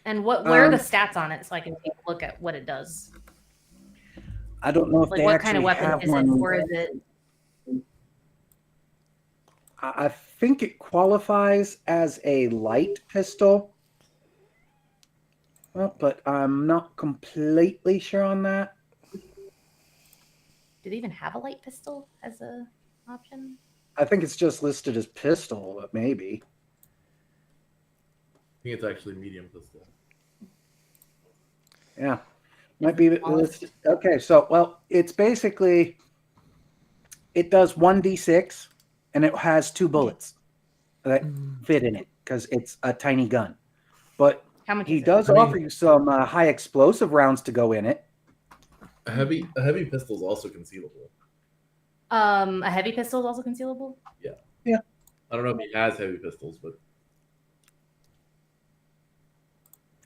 And where are the stats on it so I can take a look at what it does? I don't know if Like they what actually kind of weapon have is one. it, or is it? I think it qualifies as a light pistol. Well, but I'm not completely sure on that. Do they even have a light pistol as a option? I think it's just listed as pistol, but maybe. I think it's actually medium pistol. Yeah. Might be Is it listed. Okay, so, well, it's basically, it does 1d6, and it has 2 bullets that fit in it, because it's a tiny gun. But How much he is it? does I mean- offer you some high explosive rounds to go in it. A heavy pistol is also concealable. A heavy pistol is also concealable? I don't know if he has heavy pistols, but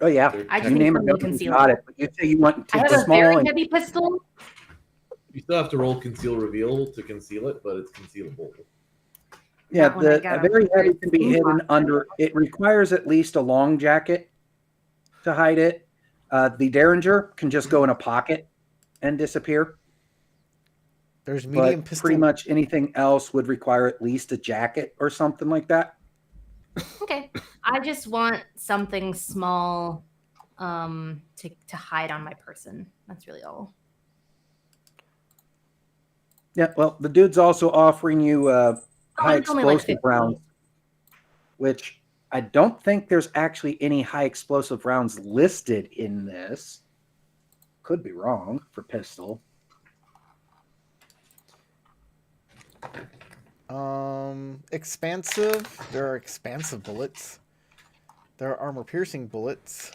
Oh, yeah. they're I just You need name it, something you got it. But you say you want I to have take a the small very and heavy pistol. you still have to roll conceal reveal to conceal it, but it's concealable. yeah, That one I the got a very heavy upgrade can be from hidden Polymer. under. It requires at least a long jacket to hide it. The Derringer can just go in a pocket and disappear. There's medium But pistol. pretty much anything else would require at least a jacket or something like that. Okay. I just want something small to hide on my person. That's really all. Yeah, well, the dude's also offering you high it's only like explosive 50. rounds, which I don't think there's actually any high explosive rounds listed in this. Could be wrong for pistol. Expansive. There are expansive bullets. There are armor-piercing bullets.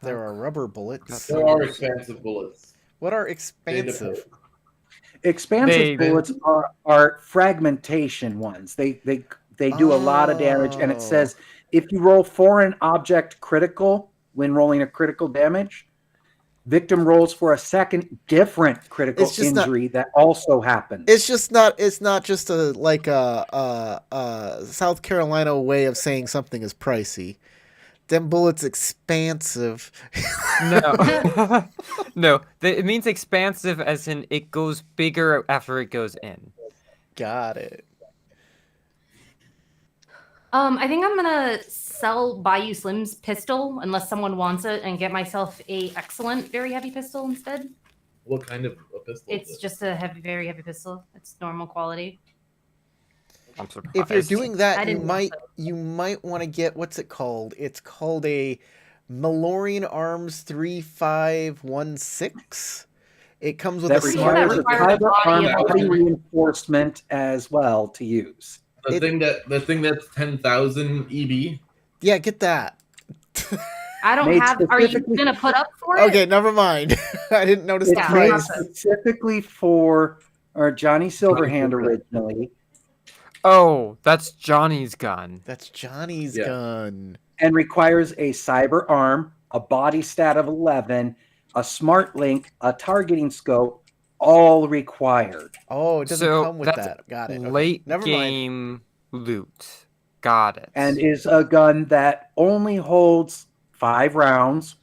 There are rubber bullets. There are expansive bullets. What are expansive? Expansive They- bullets are fragmentation ones. They do a lot of damage, and Oh. it says if you roll foreign object critical when rolling a critical damage, victim rolls for a second different critical It's just not- injury that also happens. It's just not. It's not just a South Carolina way of saying something is pricey. Them bullets expansive. No, no. It means expansive, as in it goes bigger after it goes in. Got it. I think I'm gonna sell Bayou Slim's pistol unless someone wants it, and get myself a excellent, very heavy pistol instead. What kind of a pistol? It's is it? just a very heavy pistol. It's normal quality. I'm surprised. If you're doing I that, you didn't might think you might want to get what's it called? It's called a Malorian Arms 3516. It comes with that a Pretty sure that requires a smart. requires a cyber body arm of body armor. reinforcement as well to use. The thing that's 10,000 EB. Yeah, get that. I don't Made have. Are you specifically- gonna put up for it? Okay, never mind. I didn't notice It's the made price. specifically for Johnny Silverhand originally, Oh, that's Johnny's gun. That's Johnny's Yeah. gun. and requires a cyber arm, a body stat of 11, a smart link, a targeting scope, all required. Oh, it doesn't So come with that's that. Got it. Okay. Late Never mind. game loot. Got it. And is a gun that only holds 5 rounds,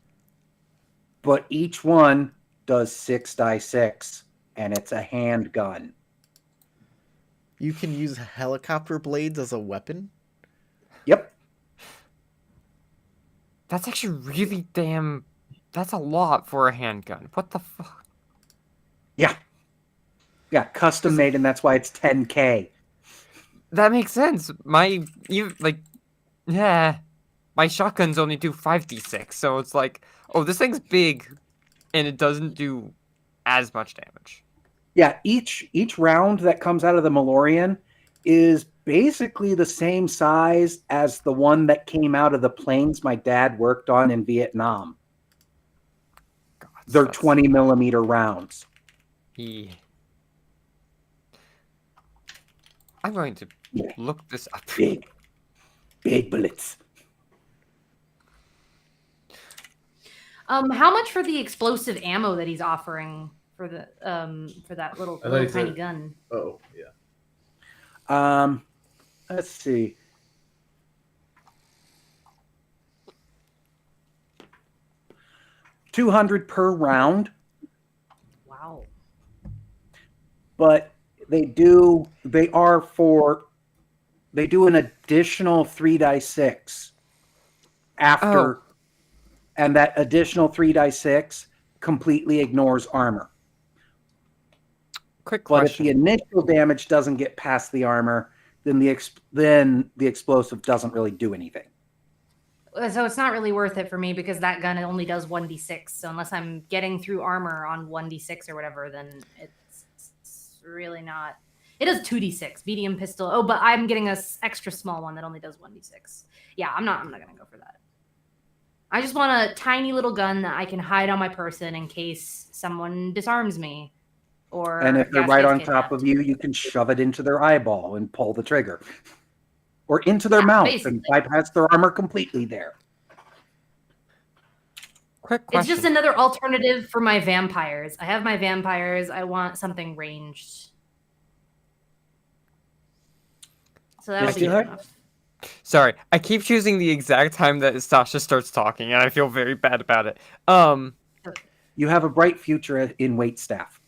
but each one does 6d6, and it's a handgun. You can use helicopter blades as a weapon. Yep. That's actually really damn. That's a lot for a handgun. What the fuck? Yeah, custom made, and that's why it's 10K. That makes sense. My my shotguns only do 5d6, so it's like, oh, this thing's big, and it doesn't do as much damage. Yeah, each round that comes out of the Malorian is basically the same size as the one that came out of the planes my dad worked on in Vietnam. God, They're that's- 20 millimeter rounds. Yeah. I'm going to Yeah. look this up. Big bullets. How much for the explosive ammo that he's offering for the for that little, I thought he tiny said- gun? Oh, yeah. Let's see. $200 per round, Wow. but they do an additional 3d6 after and that additional 3d6 completely ignores armor. Quick But if question. the initial damage doesn't get past the armor, then the explosive doesn't really do anything. So it's not really worth it for me because that gun only does 1d6. So unless I'm getting through armor on 1d6 or whatever, then it's really not. It does 2d6 medium pistol. Oh, but I'm getting a extra small one that only does 1d6. Yeah, I'm not gonna go for that. I just want a tiny little gun that I can hide on my person in case someone disarms me. Or And if they're Gas right gets on top kidnapped. of you, you can shove it into their eyeball and pull the trigger. Or into their Yeah, mouth basically. and bypass their armor completely there. Quick It's question. just another alternative for my vampires. I have my vampires. I want something ranged. So that'll Yes, be you good have? enough. Sorry, I keep choosing the exact time that Sasha starts talking, and I feel very bad about it. You have a bright future in waitstaff.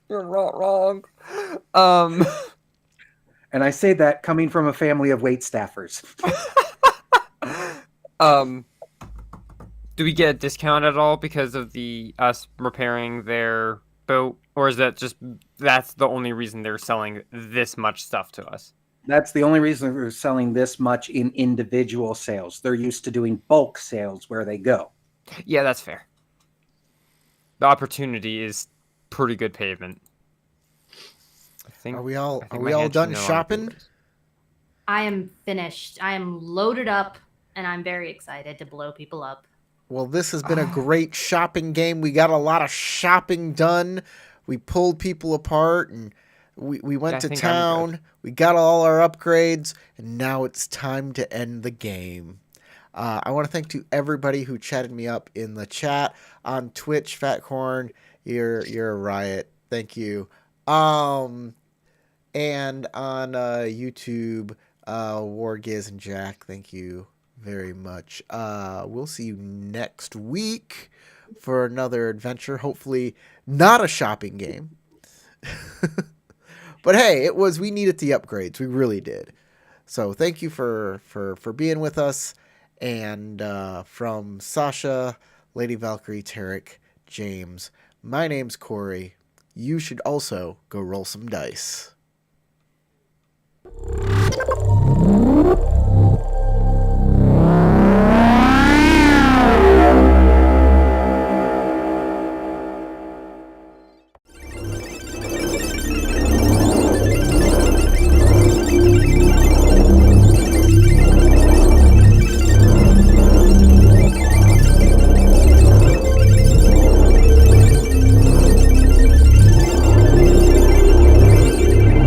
You're not wrong. And I say that coming from a family of waitstaffers. Do we get a discount at all because of us repairing their boat, or is that's the only reason they're selling this much stuff to us? That's the only reason we're selling this much in individual sales. They're used to doing bulk sales where they go. Yeah, that's fair. The opportunity is pretty good pavement. I think. Are we all I think my hand should done no longer be shopping? raised. I am finished. I am loaded up, and I'm very excited to blow people up. Well, this has been a great shopping game. We got a lot of shopping done. We pulled people apart and we went Yeah, I to think I'm town. good. We got all our upgrades, and now it's time to end the game. I want to thank to everybody who chatted me up in the chat on Twitch. Fatcorn, you're a riot. Thank you. And on YouTube, Wargiz and Jack, thank you very much. We'll see you next week for another adventure. Hopefully not a shopping game. But hey, we needed the upgrades. We really did. So thank you for being with us. And from Sasha, Lady Valkyrie, Tarek, James, my name's Corey. You should also go roll some dice.